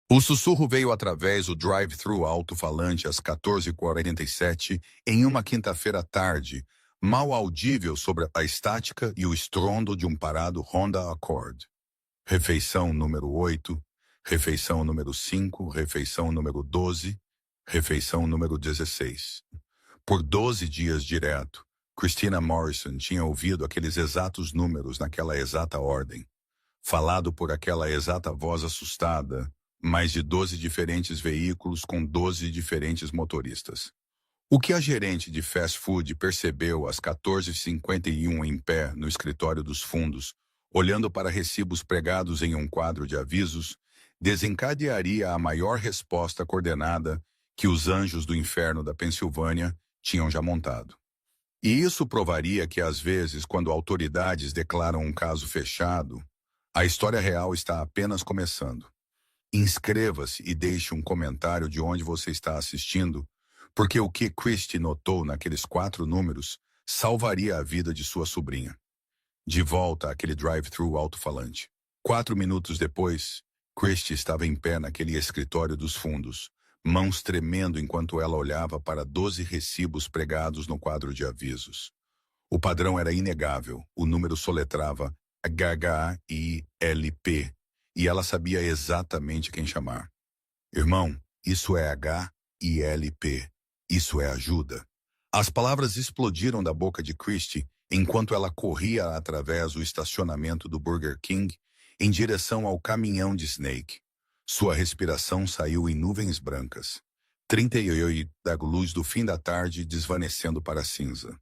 O sussurro veio através do drive-thru alto-falante às 14h47 em uma quinta-feira à tarde, mal audível sobre a estática e o estrondo de um parado Honda Accord. Refeição número 8, refeição número 5, refeição número 12, refeição número 16. Por 12 dias direto, Christina Morrison tinha ouvido aqueles exatos números naquela exata ordem, falado por aquela exata voz assustada, mais de 12 diferentes veículos com 12 diferentes motoristas. O que a gerente de fast food percebeu às 14h51 em pé no escritório dos fundos, olhando para recibos pregados em um quadro de avisos, desencadearia a maior resposta coordenada que os anjos do inferno da Pensilvânia tinham já montado. E isso provaria que, às vezes, quando autoridades declaram um caso fechado, a história real está apenas começando. Inscreva-se e deixe um comentário de onde você está assistindo, porque o que Christie notou naqueles 4 números salvaria a vida de sua sobrinha. De volta àquele drive-thru alto-falante. 4 minutos depois, Christie estava em pé naquele escritório dos fundos, mãos tremendo enquanto ela olhava para 12 recibos pregados no quadro de avisos. O padrão era inegável, o número soletrava HHILP, e ela sabia exatamente quem chamar. Irmão, isso é HILP. Isso é ajuda. As palavras explodiram da boca de Christie enquanto ela corria através do estacionamento do Burger King em direção ao caminhão de Snake. Sua respiração saiu em nuvens brancas. 38 da luz do fim da tarde desvanecendo para cinza.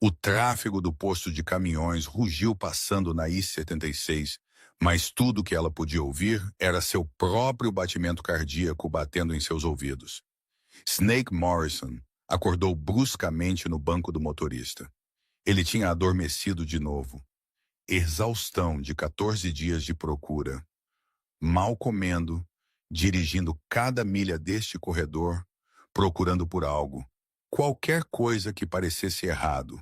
O tráfego do posto de caminhões rugiu passando na I-76, mas tudo que ela podia ouvir era seu próprio batimento cardíaco batendo em seus ouvidos. Snake Morrison acordou bruscamente no banco do motorista. Ele tinha adormecido de novo. Exaustão de 14 dias de procura. Mal comendo, dirigindo cada milha deste corredor, procurando por algo, qualquer coisa que parecesse errado.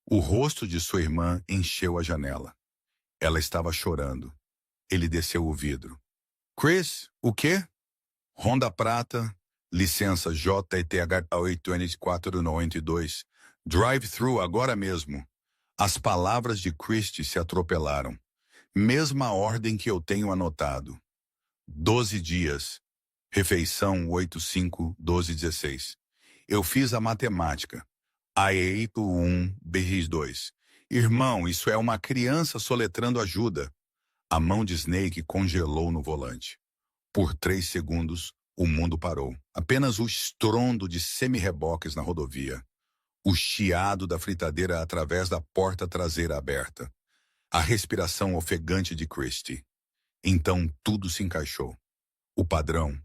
O rosto de sua irmã encheu a janela. Ela estava chorando. Ele desceu o vidro. Chris, o quê? Honda Prata, licença JTH 82492, drive-thru agora mesmo. As palavras de Christie se atropelaram. Mesma ordem que eu tenho anotado. 12 dias. Refeição 85-12-16. Eu fiz a matemática. A8 1, B2. Irmão, isso é uma criança soletrando ajuda. A mão de Snake congelou no volante. Por 3 segundos, o mundo parou. Apenas o estrondo de semi-reboques na rodovia. O chiado da fritadeira através da porta traseira aberta. A respiração ofegante de Christie. Então tudo se encaixou. O padrão,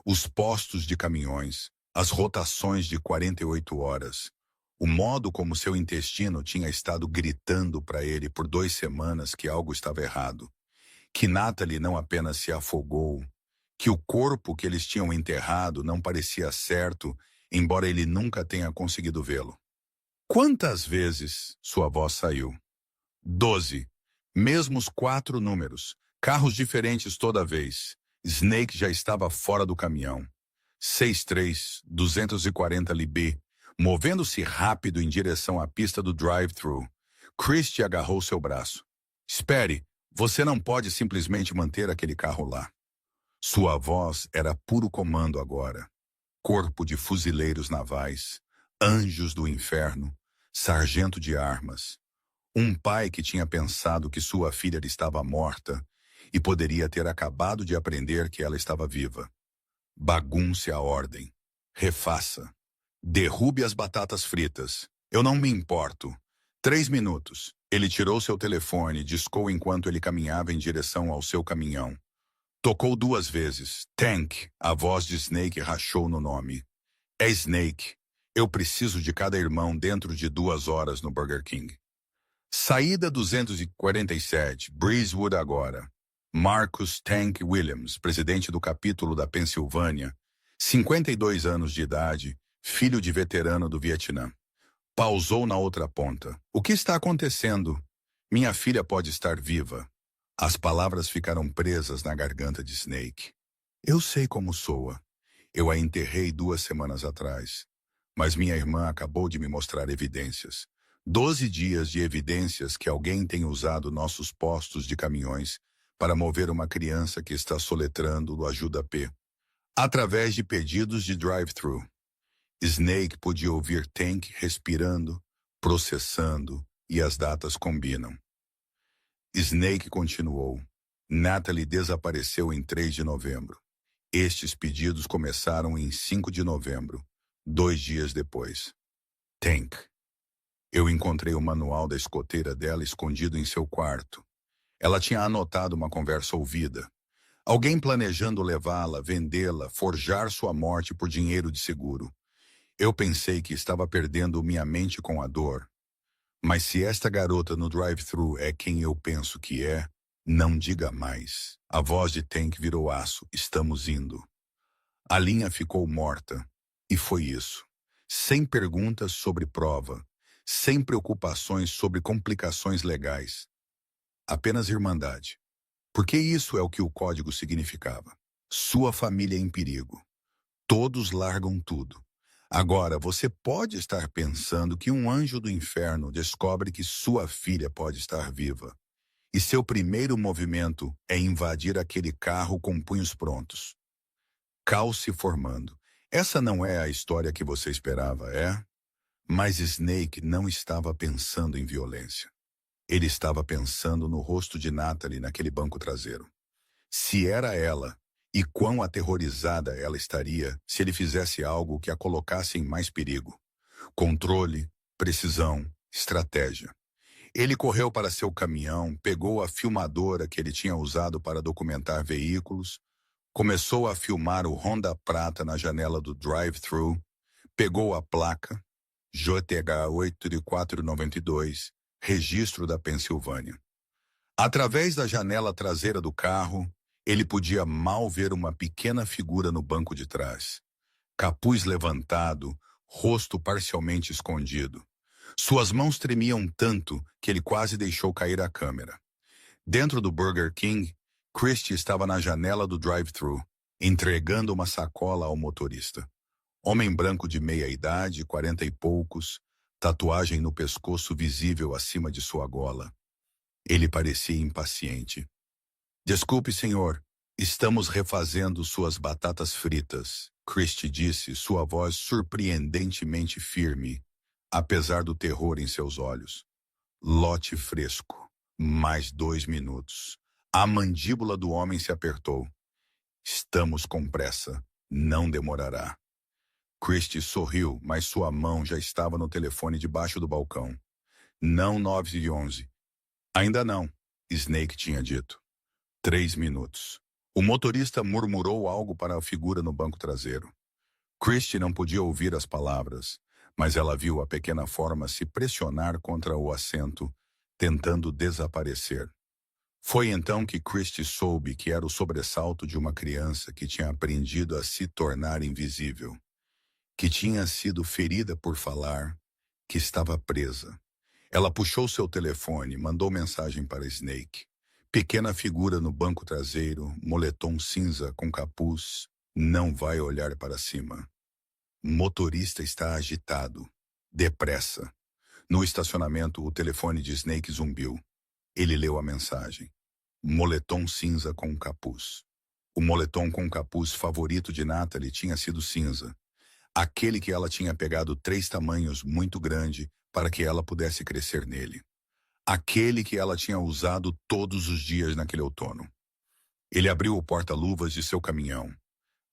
os postos de caminhões, as rotações de 48 horas. O modo como seu intestino tinha estado gritando para ele por 2 semanas que algo estava errado. Que Natalie não apenas se afogou, que o corpo que eles tinham enterrado não parecia certo, embora ele nunca tenha conseguido vê-lo. Quantas vezes sua voz saiu? 12. Mesmos 4 números. Carros diferentes toda vez. Snake já estava fora do caminhão. 63, 240 lb, movendo-se rápido em direção à pista do drive-thru. Christie agarrou seu braço. Espere, você não pode simplesmente manter aquele carro lá. Sua voz era puro comando agora. Corpo de fuzileiros navais, anjos do inferno, sargento de armas. Um pai que tinha pensado que sua filha estava morta e poderia ter acabado de aprender que ela estava viva. Bagunce a ordem. Refaça. Derrube as batatas fritas. Eu não me importo. 3 minutos. Ele tirou seu telefone e discou enquanto ele caminhava em direção ao seu caminhão. Tocou 2 vezes. Tank. A voz de Snake rachou no nome. É Snake. Eu preciso de cada irmão dentro de 2 horas no Burger King. Saída 247. Breezewood agora. Marcus Tank Williams, presidente do capítulo da Pensilvânia, 52 anos de idade, filho de veterano do Vietnã. Pausou na outra ponta. O que está acontecendo? Minha filha pode estar viva. As palavras ficaram presas na garganta de Snake. Eu sei como soa. Eu a enterrei 2 semanas atrás. Mas minha irmã acabou de me mostrar evidências. 12 dias de evidências que alguém tem usado nossos postos de caminhões para mover uma criança que está soletrando o Ajuda P. Através de pedidos de drive-thru. Snake podia ouvir Tank respirando, processando, e as datas combinam. Snake continuou. Natalie desapareceu em 3 de novembro. Estes pedidos começaram em 5 de novembro, 2 dias depois. Tank. Eu encontrei o manual da escoteira dela escondido em seu quarto. Ela tinha anotado uma conversa ouvida. Alguém planejando levá-la, vendê-la, forjar sua morte por dinheiro de seguro. Eu pensei que estava perdendo minha mente com a dor. Mas se esta garota no drive-thru é quem eu penso que é, não diga mais. A voz de Tank virou aço. Estamos indo. A linha ficou morta. E foi isso. Sem perguntas sobre prova. Sem preocupações sobre complicações legais. Apenas irmandade. Porque isso é o que o código significava. Sua família em perigo. Todos largam tudo. Agora, você pode estar pensando que um anjo do inferno descobre que sua filha pode estar viva. E seu primeiro movimento é invadir aquele carro com punhos prontos. Caos se formando. Essa não é a história que você esperava, é? Mas Snake não estava pensando em violência. Ele estava pensando no rosto de Natalie naquele banco traseiro. Se era ela, e quão aterrorizada ela estaria se ele fizesse algo que a colocasse em mais perigo. Controle, precisão, estratégia. Ele correu para seu caminhão, pegou a filmadora que ele tinha usado para documentar veículos, começou a filmar o Honda Prata na janela do drive-thru, pegou a placa, JTH 8492, registro da Pensilvânia. Através da janela traseira do carro, ele podia mal ver uma pequena figura no banco de trás. Capuz levantado, rosto parcialmente escondido. Suas mãos tremiam tanto que ele quase deixou cair a câmera. Dentro do Burger King, Christie estava na janela do drive-thru, entregando uma sacola ao motorista. Homem branco de meia-idade, 40 e poucos, tatuagem no pescoço visível acima de sua gola. Ele parecia impaciente. Desculpe, senhor, estamos refazendo suas batatas fritas, Christie disse, sua voz surpreendentemente firme, apesar do terror em seus olhos. Lote fresco. Mais 2 minutos. A mandíbula do homem se apertou. Estamos com pressa. Não demorará. Christie sorriu, mas sua mão já estava no telefone debaixo do balcão. Não 9:11. Ainda não, Snake tinha dito. 3 minutos. O motorista murmurou algo para a figura no banco traseiro. Christie não podia ouvir as palavras, mas ela viu a pequena forma se pressionar contra o assento, tentando desaparecer. Foi então que Christie soube que era o sobressalto de uma criança que tinha aprendido a se tornar invisível, que tinha sido ferida por falar, que estava presa. Ela puxou seu telefone, mandou mensagem para Snake. Pequena figura no banco traseiro, moletom cinza com capuz, não vai olhar para cima. Motorista está agitado. Depressa. No estacionamento, o telefone de Snake zumbiu. Ele leu a mensagem. Moletom cinza com capuz. O moletom com capuz favorito de Natalie tinha sido cinza. Aquele que ela tinha pegado 3 tamanhos muito grande para que ela pudesse crescer nele. Aquele que ela tinha usado todos os dias naquele outono. Ele abriu o porta-luvas de seu caminhão.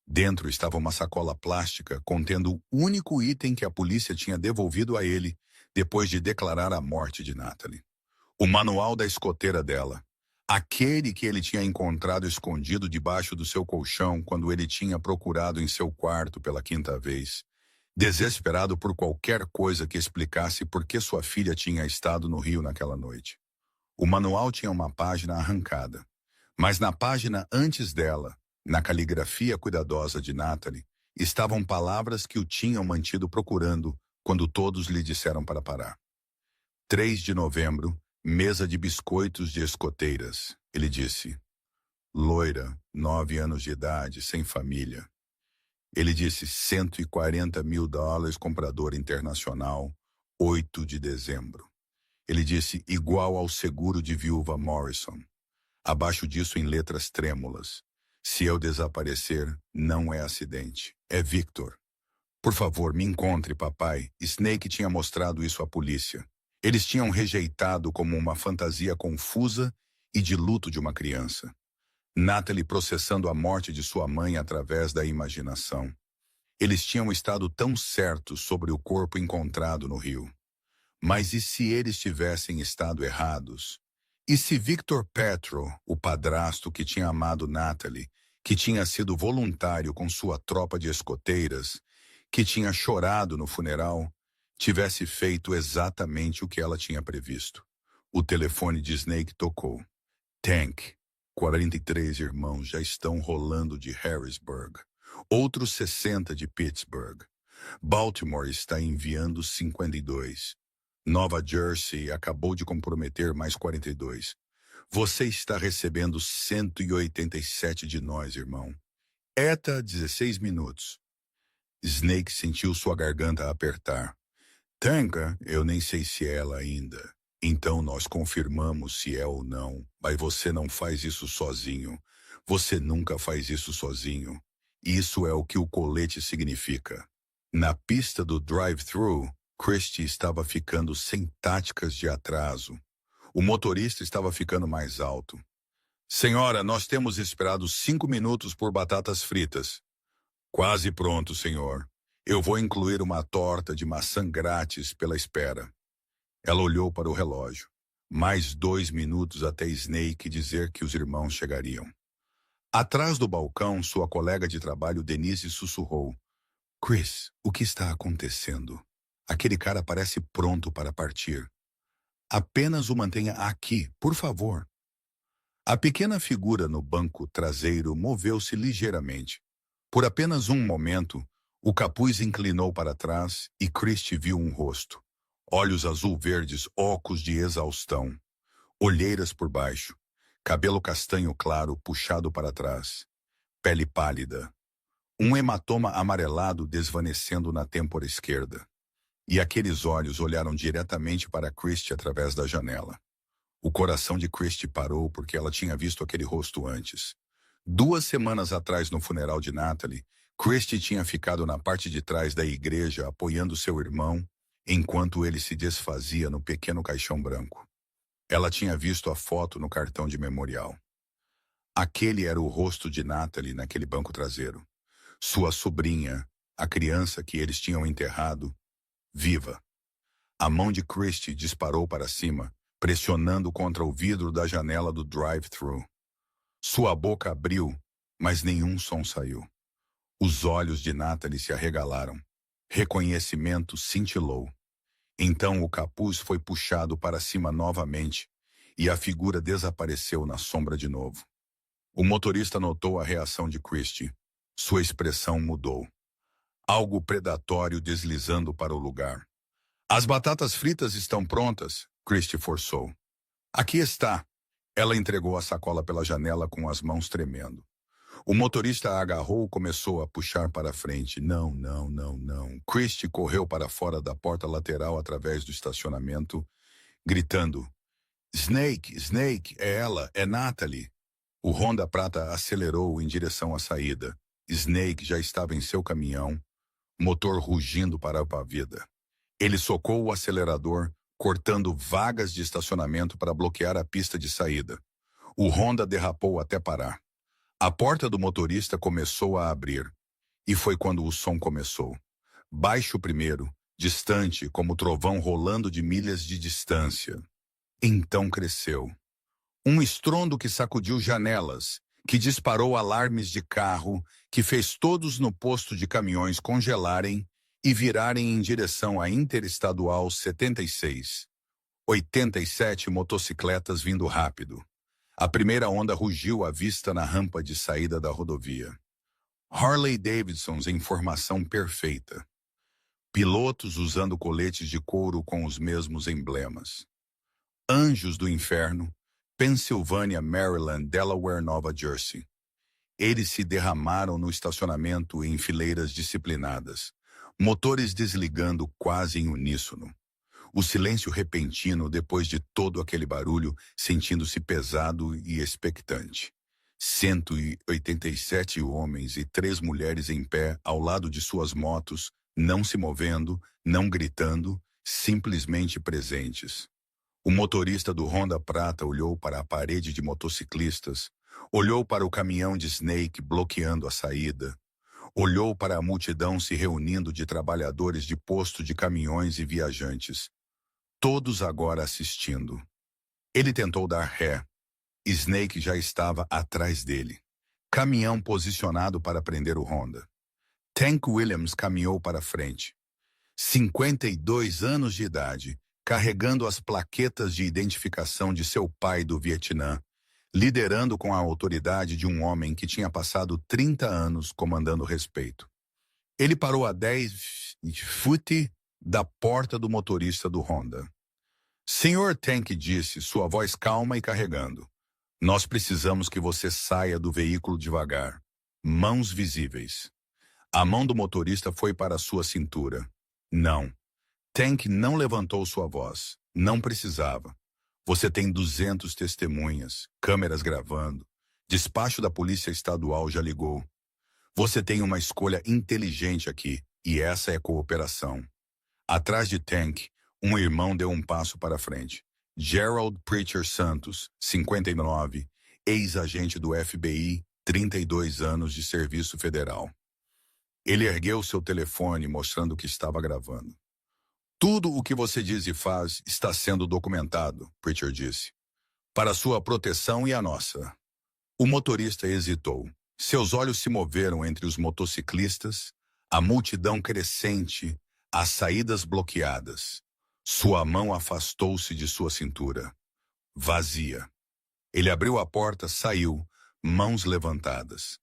Dentro estava uma sacola plástica contendo o único item que a polícia tinha devolvido a ele depois de declarar a morte de Natalie. O manual da escoteira dela. Aquele que ele tinha encontrado escondido debaixo do seu colchão quando ele tinha procurado em seu quarto pela 5ª vez, desesperado por qualquer coisa que explicasse por que sua filha tinha estado no Rio naquela noite. O manual tinha uma página arrancada, mas na página antes dela, na caligrafia cuidadosa de Natalie, estavam palavras que o tinham mantido procurando quando todos lhe disseram para parar. 3 de novembro, mesa de biscoitos de escoteiras, ele disse. loira, 9 anos de idade, sem família. Ele disse $140.000, comprador internacional, 8 de dezembro. Ele disse igual ao seguro de viúva Morrison. Abaixo disso, em letras trêmulas: se eu desaparecer, não é acidente, é Victor. Por favor, me encontre, papai. Snake tinha mostrado isso à polícia. Eles tinham rejeitado como uma fantasia confusa e de luto de uma criança. Natalie processando a morte de sua mãe através da imaginação. Eles tinham estado tão certos sobre o corpo encontrado no rio. Mas e se eles tivessem estado errados? E se Victor Petro, o padrasto que tinha amado Natalie, que tinha sido voluntário com sua tropa de escoteiras, que tinha chorado no funeral, tivesse feito exatamente o que ela tinha previsto? O telefone de Snake tocou. Tank, 43 irmãos já estão rolando de Harrisburg. Outros 60 de Pittsburgh. Baltimore está enviando 52. Nova Jersey acabou de comprometer mais 42. Você está recebendo 187 de nós, irmão. ETA, 16 minutos. Snake sentiu sua garganta apertar. Tanka, eu nem sei se é ela ainda. Então nós confirmamos se é ou não. Mas você não faz isso sozinho. Você nunca faz isso sozinho. Isso é o que o colete significa. Na pista do drive-thru, Christie estava ficando sem táticas de atraso. O motorista estava ficando mais alto. Senhora, nós temos esperado 5 minutos por batatas fritas. Quase pronto, senhor. Eu vou incluir uma torta de maçã grátis pela espera. Ela olhou para o relógio. Mais 2 minutos até Snake dizer que os irmãos chegariam. Atrás do balcão, sua colega de trabalho, Denise, sussurrou. Chris, o que está acontecendo? Aquele cara parece pronto para partir. Apenas o mantenha aqui, por favor. A pequena figura no banco traseiro moveu-se ligeiramente. Por apenas um momento, o capuz inclinou para trás e Christie viu um rosto. Olhos azul-verdes ocos de exaustão. Olheiras por baixo. Cabelo castanho claro puxado para trás. Pele pálida. Um hematoma amarelado desvanecendo na têmpora esquerda. E aqueles olhos olharam diretamente para Christie através da janela. O coração de Christie parou porque ela tinha visto aquele rosto antes. 2 semanas atrás, no funeral de Natalie, Christie tinha ficado na parte de trás da igreja apoiando seu irmão enquanto ele se desfazia no pequeno caixão branco. Ela tinha visto a foto no cartão de memorial. Aquele era o rosto de Natalie naquele banco traseiro. Sua sobrinha, a criança que eles tinham enterrado, viva. A mão de Christie disparou para cima, pressionando contra o vidro da janela do drive-thru. Sua boca abriu, mas nenhum som saiu. Os olhos de Natalie se arregalaram. Reconhecimento cintilou. Então o capuz foi puxado para cima novamente e a figura desapareceu na sombra de novo. O motorista notou a reação de Christie. Sua expressão mudou. Algo predatório deslizando para o lugar. As batatas fritas estão prontas, Christie forçou. Aqui está. Ela entregou a sacola pela janela com as mãos tremendo. O motorista a agarrou e começou a puxar para frente. Não, não, não, não. Christie correu para fora da porta lateral através do estacionamento, gritando. Snake, Snake, é ela, é Natalie. O Honda prata acelerou em direção à saída. Snake já estava em seu caminhão, motor rugindo para a vida. Ele socou o acelerador, cortando vagas de estacionamento para bloquear a pista de saída. O Honda derrapou até parar. A porta do motorista começou a abrir. E foi quando o som começou. Baixo primeiro, distante, como trovão rolando de milhas de distância. Então cresceu. Um estrondo que sacudiu janelas, que disparou alarmes de carro, que fez todos no posto de caminhões congelarem e virarem em direção à Interestadual 76. 87 motocicletas vindo rápido. A primeira onda rugiu à vista na rampa de saída da rodovia. Harley Davidsons em formação perfeita. Pilotos usando coletes de couro com os mesmos emblemas. Anjos do inferno, Pensilvânia, Maryland, Delaware, Nova Jersey. Eles se derramaram no estacionamento em fileiras disciplinadas, motores desligando quase em uníssono. O silêncio repentino depois de todo aquele barulho, sentindo-se pesado e expectante. 187 homens e 3 mulheres em pé ao lado de suas motos, não se movendo, não gritando, simplesmente presentes. O motorista do Honda Prata olhou para a parede de motociclistas, olhou para o caminhão de Snake bloqueando a saída, olhou para a multidão se reunindo de trabalhadores de posto de caminhões e viajantes, todos agora assistindo. Ele tentou dar ré. Snake já estava atrás dele. Caminhão posicionado para prender o Honda. Tank Williams caminhou para frente. 52 anos de idade, carregando as plaquetas de identificação de seu pai do Vietnã, liderando com a autoridade de um homem que tinha passado 30 anos comandando respeito. Ele parou a 10 feet da porta do motorista do Honda. Senhor Tank, disse, sua voz calma e carregando. Nós precisamos que você saia do veículo devagar. Mãos visíveis. A mão do motorista foi para sua cintura. Não. Tank não levantou sua voz. Não precisava. Você tem 200 testemunhas, câmeras gravando. Despacho da Polícia Estadual já ligou. Você tem uma escolha inteligente aqui, e essa é cooperação. Atrás de Tank, um irmão deu um passo para frente. Gerald Preacher Santos, 59, ex-agente do FBI, 32 anos de serviço federal. Ele ergueu seu telefone mostrando que estava gravando. Tudo o que você diz e faz está sendo documentado, Preacher disse. Para sua proteção e a nossa. O motorista hesitou. Seus olhos se moveram entre os motociclistas, a multidão crescente, as saídas bloqueadas. Sua mão afastou-se de sua cintura. Vazia. Ele abriu a porta, saiu, mãos levantadas.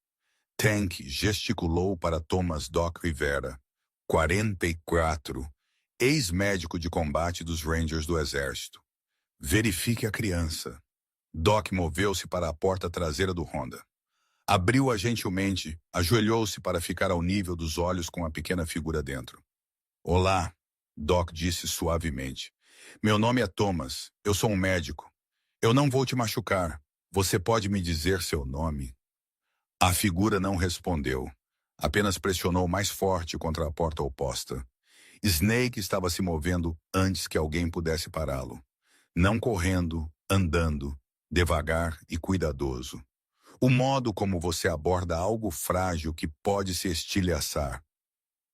Tank gesticulou para Thomas Doc Rivera, 44, ex-médico de combate dos Rangers do Exército. Verifique a criança. Doc moveu-se para a porta traseira do Honda. Abriu-a gentilmente, ajoelhou-se para ficar ao nível dos olhos com a pequena figura dentro. Olá, Doc disse suavemente. Meu nome é Thomas, eu sou um médico. Eu não vou te machucar. Você pode me dizer seu nome? A figura não respondeu. Apenas pressionou mais forte contra a porta oposta. Snake estava se movendo antes que alguém pudesse pará-lo. Não correndo, andando, devagar e cuidadoso. O modo como você aborda algo frágil que pode se estilhaçar.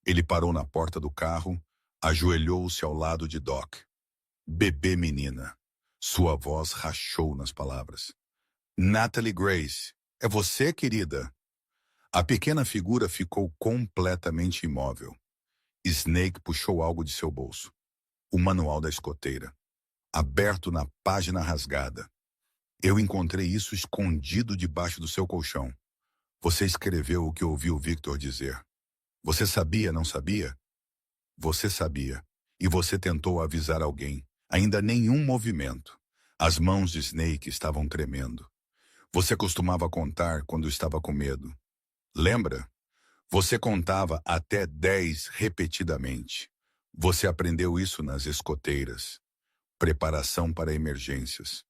Ele parou na porta do carro, ajoelhou-se ao lado de Doc. Bebê menina. Sua voz rachou nas palavras. Natalie Grace, é você, querida? A pequena figura ficou completamente imóvel. Snake puxou algo de seu bolso. O manual da escoteira. Aberto na página rasgada. Eu encontrei isso escondido debaixo do seu colchão. Você escreveu o que ouviu Victor dizer. Você sabia, não sabia? Você sabia. E você tentou avisar alguém. Ainda nenhum movimento. As mãos de Snake estavam tremendo. Você costumava contar quando estava com medo. Lembra? Você contava até 10 repetidamente. Você aprendeu isso nas escoteiras. Preparação para emergências.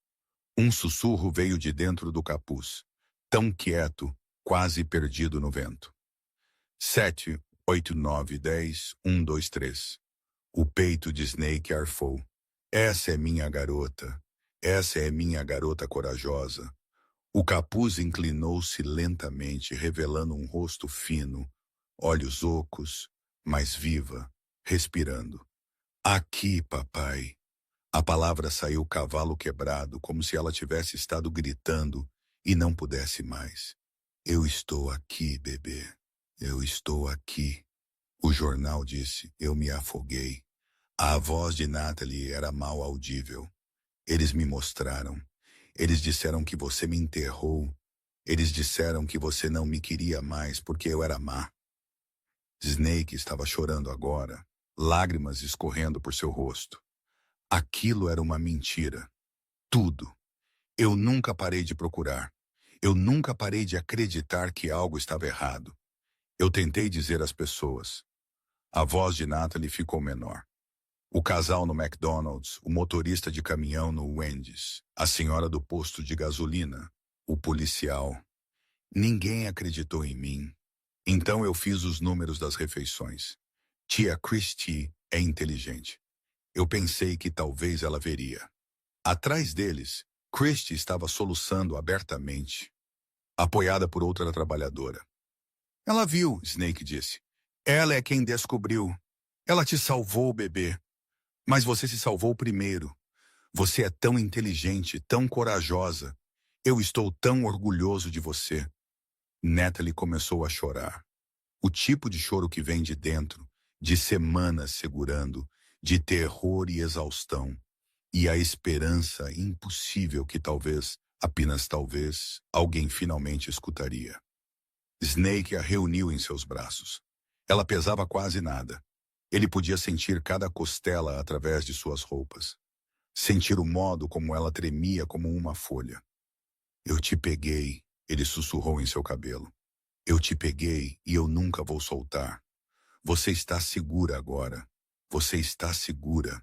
Um sussurro veio de dentro do capuz. Tão quieto, quase perdido no vento. 7, 8, 9, 10, 1, 2, 3. O peito de Snake arfou. Essa é minha garota. Essa é minha garota corajosa. O capuz inclinou-se lentamente, revelando um rosto fino, olhos ocos, mas viva, respirando. Aqui, papai. A palavra saiu cavalo quebrado, como se ela tivesse estado gritando e não pudesse mais. Eu estou aqui, bebê. Eu estou aqui. O jornal disse, eu me afoguei. A voz de Natalie era mal audível. Eles me mostraram. Eles disseram que você me enterrou. Eles disseram que você não me queria mais porque eu era má. Snake estava chorando agora, lágrimas escorrendo por seu rosto. Aquilo era uma mentira. Tudo. Eu nunca parei de procurar. Eu nunca parei de acreditar que algo estava errado. Eu tentei dizer às pessoas. A voz de Natalie ficou menor. O casal no McDonald's, o motorista de caminhão no Wendy's, a senhora do posto de gasolina, o policial. Ninguém acreditou em mim. Então eu fiz os números das refeições. Tia Christie é inteligente. Eu pensei que talvez ela veria. Atrás deles, Christie estava soluçando abertamente, apoiada por outra trabalhadora. Ela viu, Snake disse. Ela é quem descobriu. Ela te salvou, bebê. Mas você se salvou primeiro. Você é tão inteligente, tão corajosa. Eu estou tão orgulhoso de você. Natalie começou a chorar. O tipo de choro que vem de dentro, de semanas segurando, de terror e exaustão. E a esperança impossível que talvez, apenas talvez, alguém finalmente escutaria. Snake a reuniu em seus braços. Ela pesava quase nada. Ele podia sentir cada costela através de suas roupas. Sentir o modo como ela tremia como uma folha. Eu te peguei, ele sussurrou em seu cabelo. Eu te peguei e eu nunca vou soltar. Você está segura agora. Você está segura.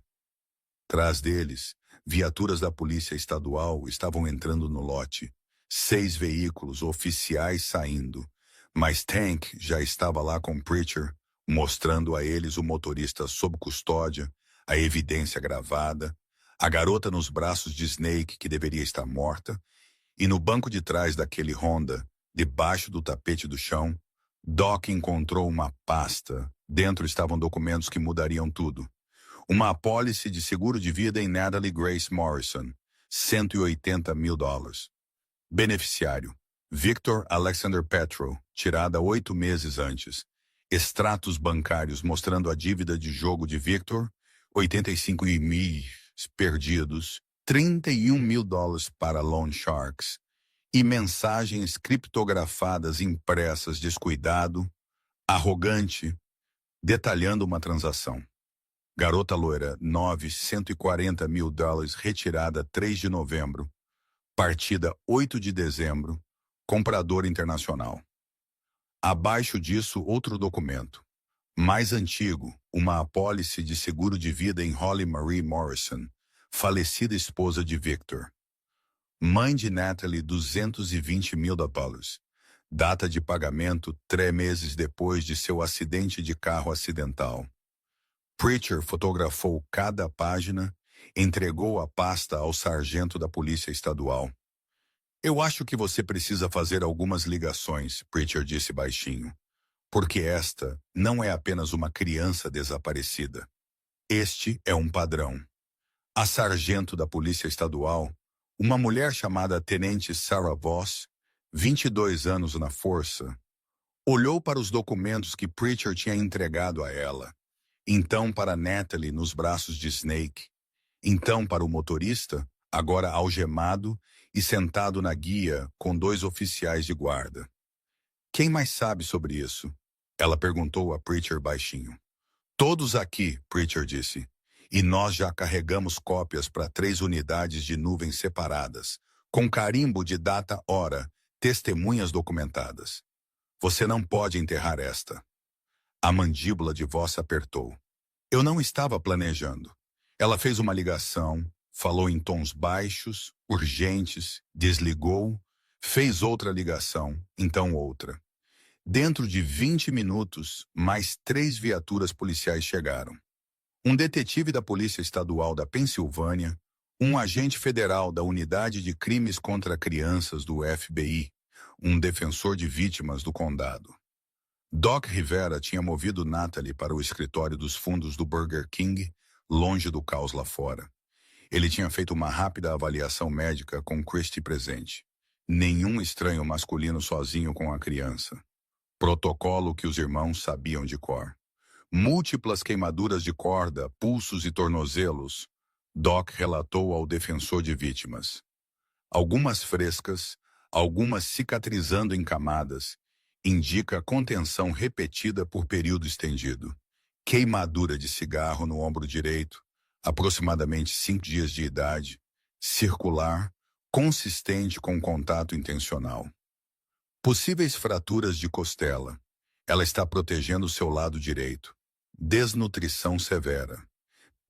Trás deles, viaturas da polícia estadual estavam entrando no lote. 6 veículos oficiais saindo. Mas Tank já estava lá com Preacher, mostrando a eles o motorista sob custódia, a evidência gravada, a garota nos braços de Snake que deveria estar morta, e no banco de trás daquele Honda, debaixo do tapete do chão, Doc encontrou uma pasta. Dentro estavam documentos que mudariam tudo. Uma apólice de seguro de vida em Natalie Grace Morrison, $180 mil. Beneficiário, Victor Alexander Petro, tirada 8 meses antes. Extratos bancários mostrando a dívida de jogo de Victor, 85 mil perdidos, $31 mil para Loan Sharks, e mensagens criptografadas impressas descuidado, arrogante, detalhando uma transação. Garota loira, $940 mil retirada 3 de novembro, partida 8 de dezembro, comprador internacional. Abaixo disso, outro documento. Mais antigo, uma apólice de seguro de vida em Holly Marie Morrison, falecida esposa de Victor. Mãe de Natalie, $220 mil. Data de pagamento 3 meses depois de seu acidente de carro acidental. Preacher fotografou cada página, entregou a pasta ao sargento da polícia estadual. Eu acho que você precisa fazer algumas ligações, Preacher disse baixinho, porque esta não é apenas uma criança desaparecida. Este é um padrão. A sargento da polícia estadual, uma mulher chamada Tenente Sarah Voss, 22 anos na força, olhou para os documentos que Preacher tinha entregado a ela. Então para Natalie nos braços de Snake. Então para o motorista, agora algemado e sentado na guia com 2 oficiais de guarda. Quem mais sabe sobre isso? Ela perguntou a Preacher baixinho. Todos aqui, Preacher disse. E nós já carregamos cópias para 3 unidades de nuvens separadas, com carimbo de data-hora, testemunhas documentadas. Você não pode enterrar esta. A mandíbula de Voss apertou. Eu não estava planejando. Ela fez uma ligação, falou em tons baixos, urgentes, desligou, fez outra ligação, então outra. Dentro de 20 minutos, mais 3 viaturas policiais chegaram. Um detetive da Polícia Estadual da Pensilvânia, um agente federal da Unidade de Crimes contra Crianças do FBI, um defensor de vítimas do condado. Doc Rivera tinha movido Natalie para o escritório dos fundos do Burger King, longe do caos lá fora. Ele tinha feito uma rápida avaliação médica com Christie presente. Nenhum estranho masculino sozinho com a criança. Protocolo que os irmãos sabiam de cor. Múltiplas queimaduras de corda, pulsos e tornozelos, Doc relatou ao defensor de vítimas. Algumas frescas, algumas cicatrizando em camadas, indica contenção repetida por período estendido. Queimadura de cigarro no ombro direito, aproximadamente 5 dias de idade, circular, consistente com contato intencional. Possíveis fraturas de costela. Ela está protegendo o seu lado direito. Desnutrição severa.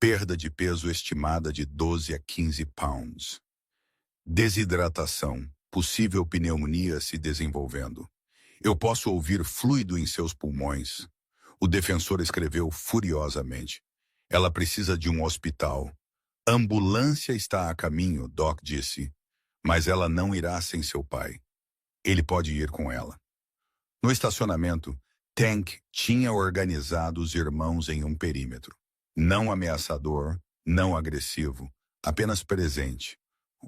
Perda de peso estimada de 12 a 15 pounds. Desidratação. Possível pneumonia se desenvolvendo. Eu posso ouvir fluido em seus pulmões. O defensor escreveu furiosamente. Ela precisa de um hospital. Ambulância está a caminho, Doc disse. Mas ela não irá sem seu pai. Ele pode ir com ela. No estacionamento, Tank tinha organizado os irmãos em um perímetro. Não ameaçador, não agressivo, apenas presente.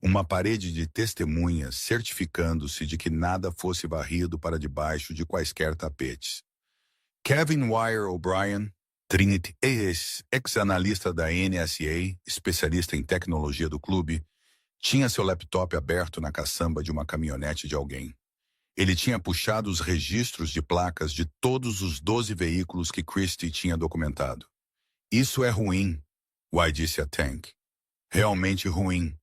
Uma parede de testemunhas certificando-se de que nada fosse varrido para debaixo de quaisquer tapetes. Kevin Wire O'Brien, Trinity ex-analista da NSA, especialista em tecnologia do clube, tinha seu laptop aberto na caçamba de uma caminhonete de alguém. Ele tinha puxado os registros de placas de todos os 12 veículos que Christie tinha documentado. Isso é ruim, Why disse a Tank. Realmente ruim.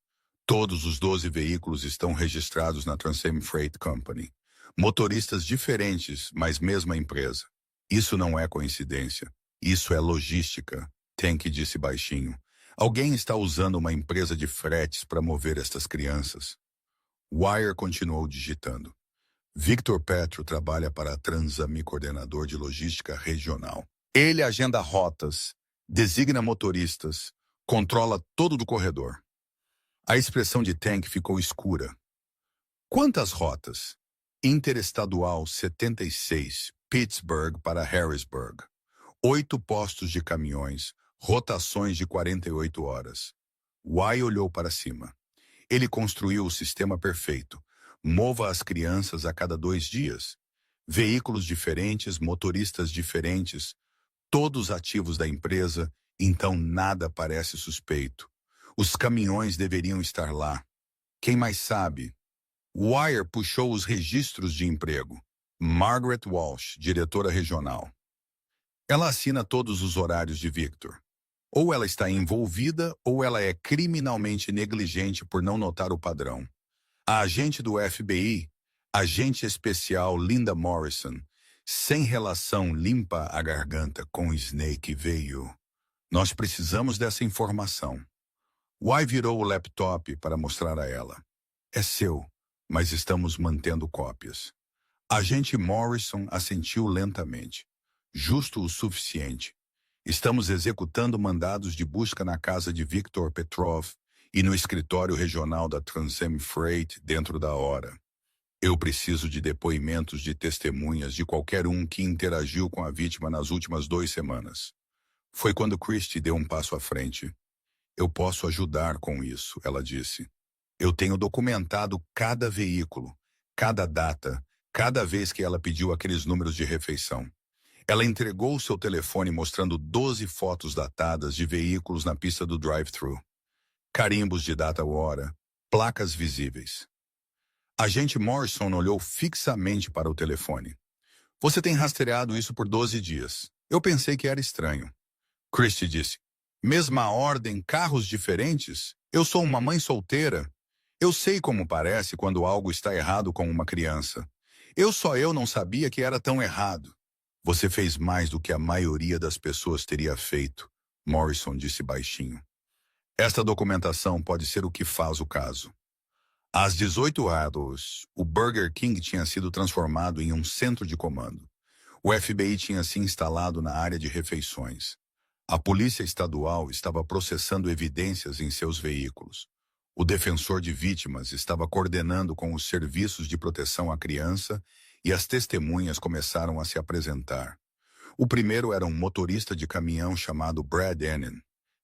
Todos os 12 veículos estão registrados na Transam Freight Company. Motoristas diferentes, mas mesma empresa. Isso não é coincidência. Isso é logística, Tank disse baixinho. Alguém está usando uma empresa de fretes para mover estas crianças. Wire continuou digitando. Victor Petro trabalha para a Transam, coordenador de logística regional. Ele agenda rotas, designa motoristas, controla todo do corredor. A expressão de Tank ficou escura. Quantas rotas? Interestadual 76, Pittsburgh para Harrisburg. 8 postos de caminhões, rotações de 48 horas. Why olhou para cima. Ele construiu o sistema perfeito. Mova as crianças a cada 2 dias. Veículos diferentes, motoristas diferentes, todos ativos da empresa, então nada parece suspeito. Os caminhões deveriam estar lá. Quem mais sabe? Wire puxou os registros de emprego. Margaret Walsh, diretora regional. Ela assina todos os horários de Victor. Ou ela está envolvida, ou ela é criminalmente negligente por não notar o padrão. A agente do FBI, agente especial Linda Morrison, sem relação limpa a garganta com Snake veio. Nós precisamos dessa informação. Why virou o laptop para mostrar a ela. É seu, mas estamos mantendo cópias. Agente Morrison assentiu lentamente. Justo o suficiente. Estamos executando mandados de busca na casa de Victor Petrov e no escritório regional da Transam Freight dentro da hora. Eu preciso de depoimentos de testemunhas de qualquer um que interagiu com a vítima nas últimas 2 semanas. Foi quando Christie deu um passo à frente. Eu posso ajudar com isso, ela disse. Eu tenho documentado cada veículo, cada data, cada vez que ela pediu aqueles números de refeição. Ela entregou seu telefone mostrando 12 fotos datadas de veículos na pista do drive-thru. Carimbos de data ou hora, placas visíveis. Agente Morrison olhou fixamente para o telefone. Você tem rastreado isso por 12 dias. Eu pensei que era estranho. Christie disse. Mesma ordem, carros diferentes? Eu sou uma mãe solteira. Eu sei como parece quando algo está errado com uma criança. Eu não sabia que era tão errado. Você fez mais do que a maioria das pessoas teria feito, Morrison disse baixinho. Esta documentação pode ser o que faz o caso. Às 18 horas, o Burger King tinha sido transformado em um centro de comando. O FBI tinha se instalado na área de refeições. A polícia estadual estava processando evidências em seus veículos. O defensor de vítimas estava coordenando com os serviços de proteção à criança e as testemunhas começaram a se apresentar. O primeiro era um motorista de caminhão chamado Brad Ennen,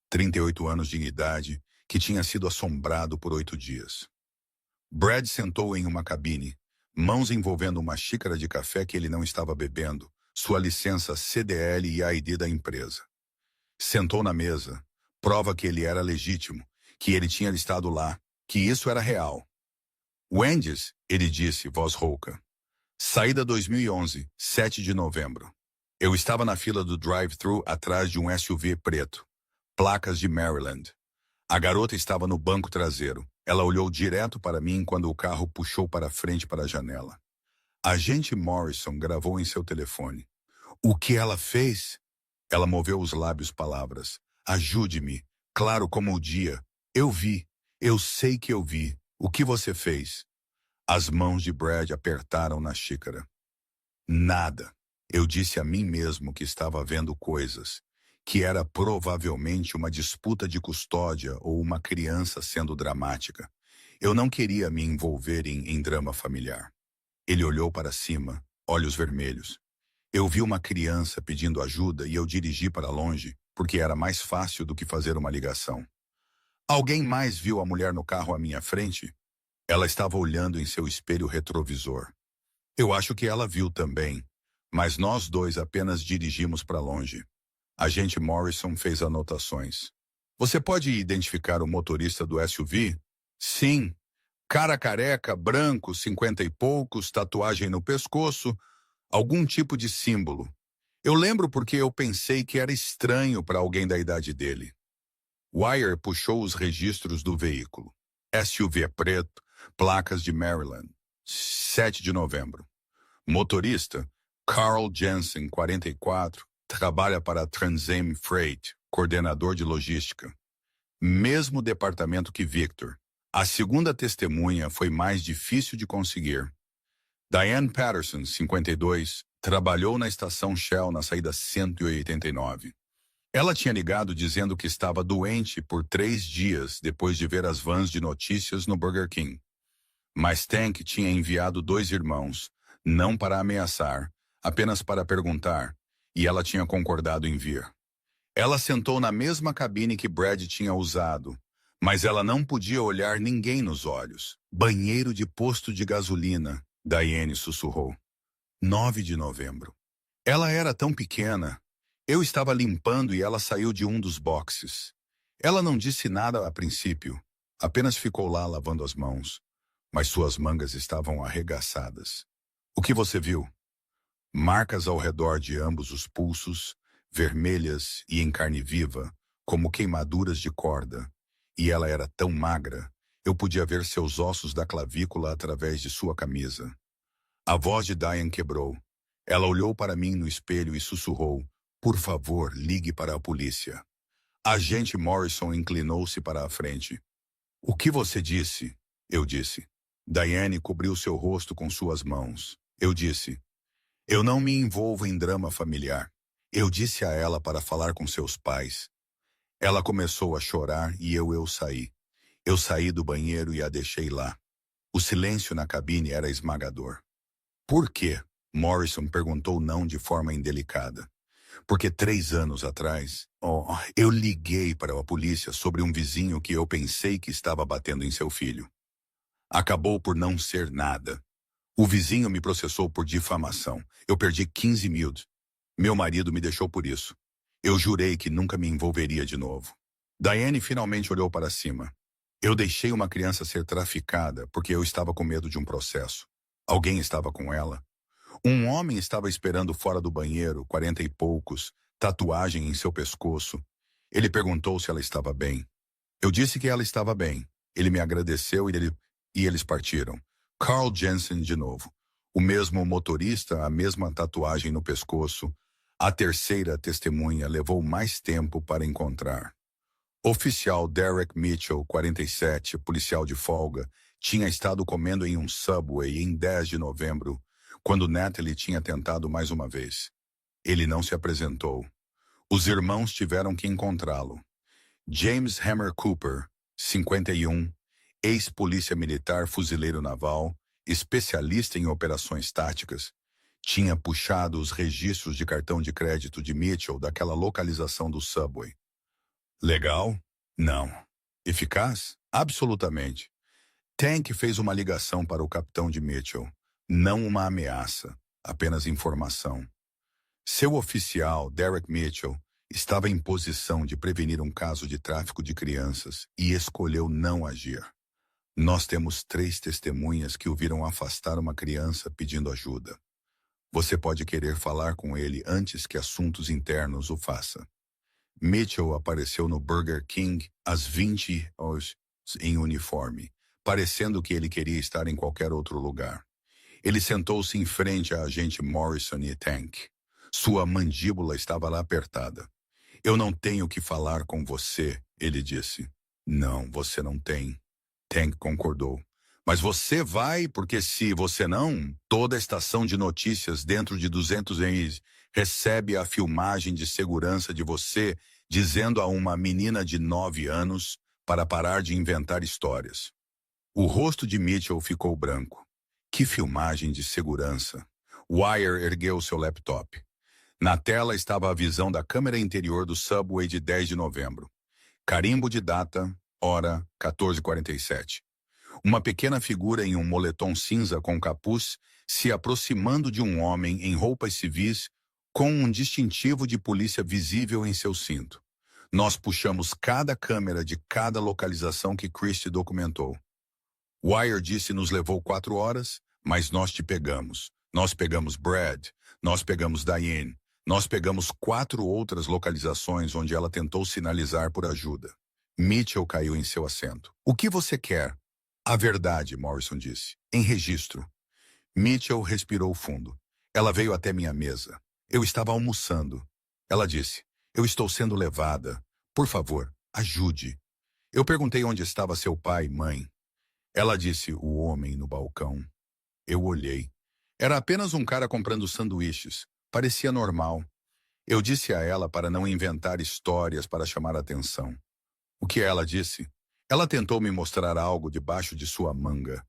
38 anos de idade, que tinha sido assombrado por 8 dias. Brad sentou em uma cabine, mãos envolvendo uma xícara de café que ele não estava bebendo, sua licença CDL e a ID da empresa. Sentou na mesa, prova que ele era legítimo, que ele tinha estado lá, que isso era real. Wendy's, ele disse, voz rouca. Saída 2011, 7 de novembro. Eu estava na fila do drive-thru atrás de um SUV preto. Placas de Maryland. A garota estava no banco traseiro. Ela olhou direto para mim quando o carro puxou para frente para a janela. Agente Morrison gravou em seu telefone. O que ela fez? Ela moveu os lábios palavras. Ajude-me. Claro como o dia. Eu vi. Eu sei que eu vi. O que você fez? As mãos de Brad apertaram na xícara. Nada. Eu disse a mim mesmo que estava vendo coisas, que era provavelmente uma disputa de custódia ou uma criança sendo dramática. Eu não queria me envolver em drama familiar. Ele olhou para cima, olhos vermelhos. Eu vi uma criança pedindo ajuda e eu dirigi para longe, porque era mais fácil do que fazer uma ligação. Alguém mais viu a mulher no carro à minha frente? Ela estava olhando em seu espelho retrovisor. Eu acho que ela viu também, mas nós dois apenas dirigimos para longe. Agente Morrison fez anotações. Você pode identificar o motorista do SUV? Sim. Cara careca, branco, 50 e poucos, tatuagem no pescoço, algum tipo de símbolo. Eu lembro porque eu pensei que era estranho para alguém da idade dele. Wire puxou os registros do veículo. SUV preto, placas de Maryland, 7 de novembro. Motorista, Carl Jensen, 44, trabalha para a Transam Freight, coordenador de logística. Mesmo departamento que Victor. A segunda testemunha foi mais difícil de conseguir. Diane Patterson, 52, trabalhou na estação Shell na saída 189. Ela tinha ligado dizendo que estava doente por 3 dias depois de ver as vans de notícias no Burger King. Mas Tank tinha enviado 2 irmãos, não para ameaçar, apenas para perguntar, e ela tinha concordado em vir. Ela sentou na mesma cabine que Brad tinha usado, mas ela não podia olhar ninguém nos olhos. Banheiro de posto de gasolina, Diane sussurrou. 9 de novembro. Ela era tão pequena. Eu estava limpando e ela saiu de um dos boxes. Ela não disse nada a princípio, apenas ficou lá lavando as mãos, mas suas mangas estavam arregaçadas. O que você viu? Marcas ao redor de ambos os pulsos, vermelhas e em carne viva, como queimaduras de corda. E ela era tão magra, eu podia ver seus ossos da clavícula através de sua camisa. A voz de Diane quebrou. Ela olhou para mim no espelho e sussurrou, por favor, ligue para a polícia. Agente Morrison inclinou-se para a frente. O que você disse? Eu disse. Diane cobriu seu rosto com suas mãos. Eu disse. Eu não me envolvo em drama familiar. Eu disse a ela para falar com seus pais. Ela começou a chorar e eu saí. Eu saí do banheiro e a deixei lá. O silêncio na cabine era esmagador. Por quê? Morrison perguntou não de forma indelicada. Porque 3 anos atrás, eu liguei para a polícia sobre um vizinho que eu pensei que estava batendo em seu filho. Acabou por não ser nada. O vizinho me processou por difamação. Eu perdi 15 mil. Meu marido me deixou por isso. Eu jurei que nunca me envolveria de novo. Diane finalmente olhou para cima. Eu deixei uma criança ser traficada porque eu estava com medo de um processo. Alguém estava com ela. Um homem estava esperando fora do banheiro, 40 e poucos, tatuagem em seu pescoço. Ele perguntou se ela estava bem. Eu disse que ela estava bem. Ele me agradeceu e eles partiram. Carl Jensen de novo. O mesmo motorista, a mesma tatuagem no pescoço. A terceira testemunha levou mais tempo para encontrar. Oficial Derek Mitchell, 47, policial de folga, tinha estado comendo em um Subway em 10 de novembro, quando Natalie tinha tentado mais uma vez. Ele não se apresentou. Os irmãos tiveram que encontrá-lo. James Hammer Cooper, 51, ex-polícia militar fuzileiro naval, especialista em operações táticas, tinha puxado os registros de cartão de crédito de Mitchell daquela localização do Subway. Legal? Não. Eficaz? Absolutamente. Tank fez uma ligação para o capitão de Mitchell. Não uma ameaça, apenas informação. Seu oficial, Derek Mitchell, estava em posição de prevenir um caso de tráfico de crianças e escolheu não agir. Nós temos 3 testemunhas que o viram afastar uma criança pedindo ajuda. Você pode querer falar com ele antes que assuntos internos o faça. Mitchell apareceu no Burger King às 20 horas, em uniforme, parecendo que ele queria estar em qualquer outro lugar. Ele sentou-se em frente a agente Morrison e Tank. Sua mandíbula estava lá apertada. Eu não tenho que falar com você, ele disse. Não, você não tem. Tank concordou. Mas você vai, porque se você não, toda a estação de notícias dentro de 200 anos recebe a filmagem de segurança de você dizendo a uma menina de 9 anos para parar de inventar histórias. O rosto de Mitchell ficou branco. Que filmagem de segurança? Wire ergueu seu laptop. Na tela estava a visão da câmera interior do subway de 10 de novembro. Carimbo de data, hora 14h47. Uma pequena figura em um moletom cinza com capuz se aproximando de um homem em roupas civis com um distintivo de polícia visível em seu cinto. Nós puxamos cada câmera de cada localização que Christie documentou. Wire disse nos levou 4 horas, mas nós te pegamos. Nós pegamos Brad, nós pegamos Diane, nós pegamos 4 outras localizações onde ela tentou sinalizar por ajuda. Mitchell caiu em seu assento. O que você quer? A verdade, Morrison disse. Em registro. Mitchell respirou fundo. Ela veio até minha mesa. Eu estava almoçando. Ela disse, eu estou sendo levada. Por favor, ajude. Eu perguntei onde estava seu pai e mãe. Ela disse, o homem no balcão. Eu olhei. Era apenas um cara comprando sanduíches. Parecia normal. Eu disse a ela para não inventar histórias para chamar a atenção. O que ela disse? Ela tentou me mostrar algo debaixo de sua manga.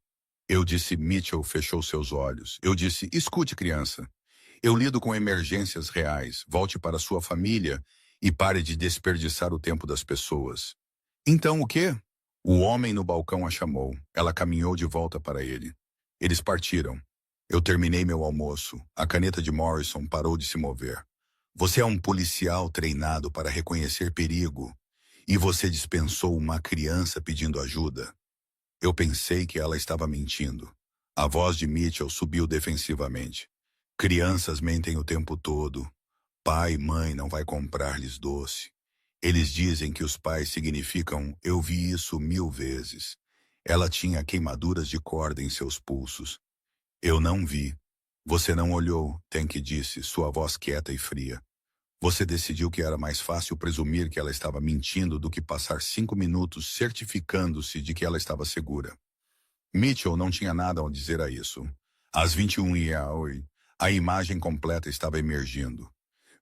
Eu disse, Mitchell fechou seus olhos. Eu disse, escute, criança. Eu lido com emergências reais. Volte para sua família e pare de desperdiçar o tempo das pessoas. Então o quê? O homem no balcão a chamou. Ela caminhou de volta para ele. Eles partiram. Eu terminei meu almoço. A caneta de Morrison parou de se mover. Você é um policial treinado para reconhecer perigo. E você dispensou uma criança pedindo ajuda. Eu pensei que ela estava mentindo. A voz de Mitchell subiu defensivamente. Crianças mentem o tempo todo. Pai e mãe não vai comprar-lhes doce. Eles dizem que os pais significam eu vi isso 1000 vezes. Ela tinha queimaduras de corda em seus pulsos. Eu não vi. Você não olhou, Tank disse, sua voz quieta e fria. Você decidiu que era mais fácil presumir que ela estava mentindo do que passar 5 minutos certificando-se de que ela estava segura. Mitchell não tinha nada a dizer a isso. Às 21h08, a imagem completa estava emergindo.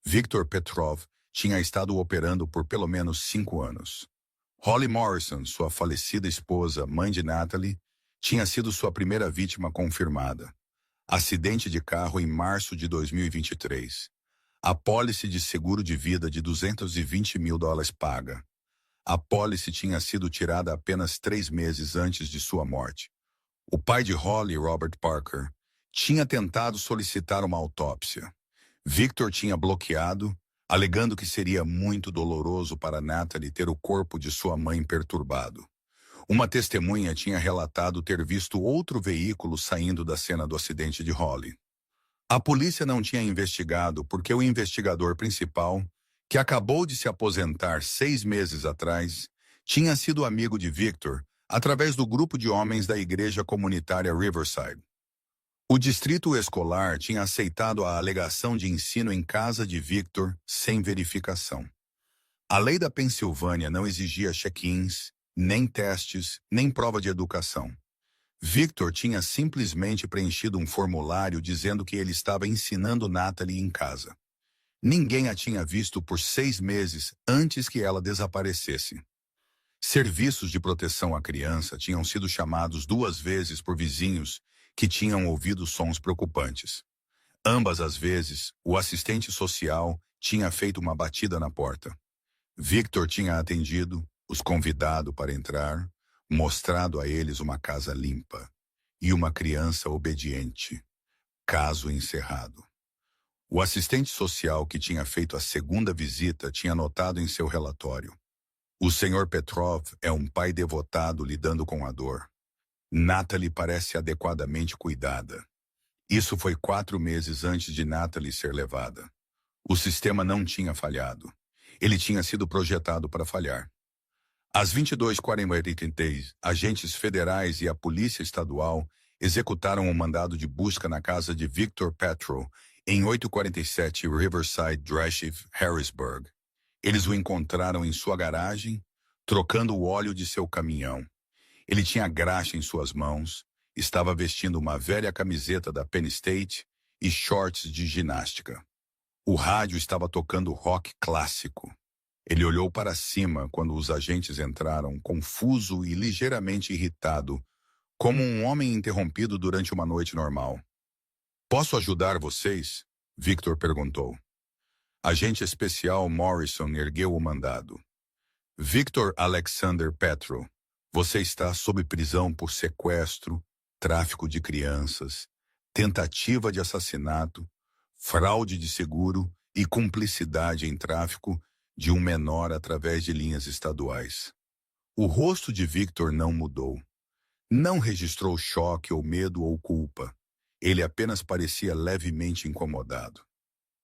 Victor Petrov tinha estado operando por pelo menos 5 anos. Holly Morrison, sua falecida esposa, mãe de Natalie, tinha sido sua primeira vítima confirmada. Acidente de carro em março de 2023. Apólice de seguro de vida de $220 mil paga. A apólice tinha sido tirada apenas 3 meses antes de sua morte. O pai de Holly, Robert Parker, tinha tentado solicitar uma autópsia. Victor tinha bloqueado, alegando que seria muito doloroso para Natalie ter o corpo de sua mãe perturbado. Uma testemunha tinha relatado ter visto outro veículo saindo da cena do acidente de Holly. A polícia não tinha investigado porque o investigador principal, que acabou de se aposentar 6 meses atrás, tinha sido amigo de Victor através do grupo de homens da igreja comunitária Riverside. O distrito escolar tinha aceitado a alegação de ensino em casa de Victor sem verificação. A lei da Pensilvânia não exigia check-ins, nem testes, nem prova de educação. Victor tinha simplesmente preenchido um formulário dizendo que ele estava ensinando Natalie em casa. Ninguém a tinha visto por 6 meses antes que ela desaparecesse. Serviços de proteção à criança tinham sido chamados 2 vezes por vizinhos que tinham ouvido sons preocupantes. Ambas as vezes, o assistente social tinha feito uma batida na porta. Victor tinha atendido, os convidado para entrar, mostrado a eles uma casa limpa e uma criança obediente. Caso encerrado. O assistente social que tinha feito a segunda visita tinha notado em seu relatório: o Sr. Petrov é um pai devotado lidando com a dor. Natalie parece adequadamente cuidada. Isso foi 4 meses antes de Natalie ser levada. O sistema não tinha falhado. Ele tinha sido projetado para falhar. Às 22h43, agentes federais e a polícia estadual executaram um mandado de busca na casa de Victor Petrol, em 847 Riverside Drive, Harrisburg. Eles o encontraram em sua garagem, trocando o óleo de seu caminhão. Ele tinha graxa em suas mãos, estava vestindo uma velha camiseta da Penn State e shorts de ginástica. O rádio estava tocando rock clássico. Ele olhou para cima quando os agentes entraram, confuso e ligeiramente irritado, como um homem interrompido durante uma noite normal. "Posso ajudar vocês?" Victor perguntou. Agente especial Morrison ergueu o mandado. "Victor Alexander Petro, você está sob prisão por sequestro, tráfico de crianças, tentativa de assassinato, fraude de seguro e cumplicidade em tráfico de um menor através de linhas estaduais." O rosto de Victor não mudou. Não registrou choque ou medo ou culpa. Ele apenas parecia levemente incomodado.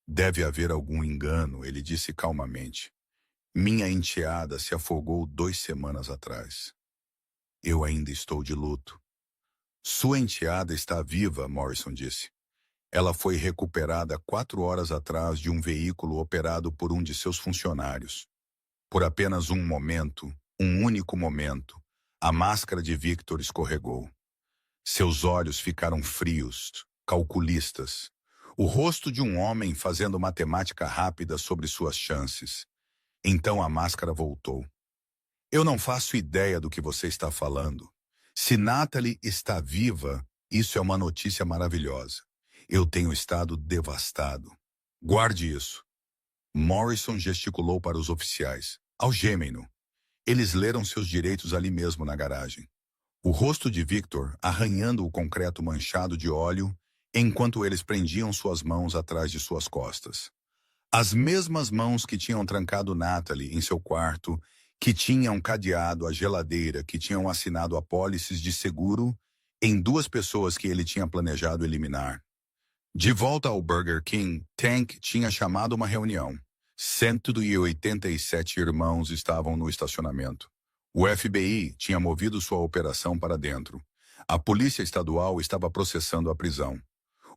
"Deve haver algum engano", ele disse calmamente. "Minha enteada se afogou 2 semanas atrás. Eu ainda estou de luto." "Sua enteada está viva", Morrison disse. "Ela foi recuperada 4 horas atrás de um veículo operado por um de seus funcionários. Por apenas um momento, um único momento, a máscara de Victor escorregou. Seus olhos ficaram frios, calculistas. O rosto de um homem fazendo matemática rápida sobre suas chances. Então a máscara voltou. "Eu não faço ideia do que você está falando. Se Natalie está viva, isso é uma notícia maravilhosa. Eu tenho estado devastado. Guarde isso." Morrison gesticulou para os oficiais. "Algemem-no." Eles leram seus direitos ali mesmo na garagem. O rosto de Victor arranhando o concreto manchado de óleo, enquanto eles prendiam suas mãos atrás de suas costas. As mesmas mãos que tinham trancado Natalie em seu quarto, que tinham cadeado a geladeira, que tinham assinado apólices de seguro em 2 pessoas que ele tinha planejado eliminar. De volta ao Burger King, Tank tinha chamado uma reunião. 187 irmãos estavam no estacionamento. O FBI tinha movido sua operação para dentro. A polícia estadual estava processando a prisão.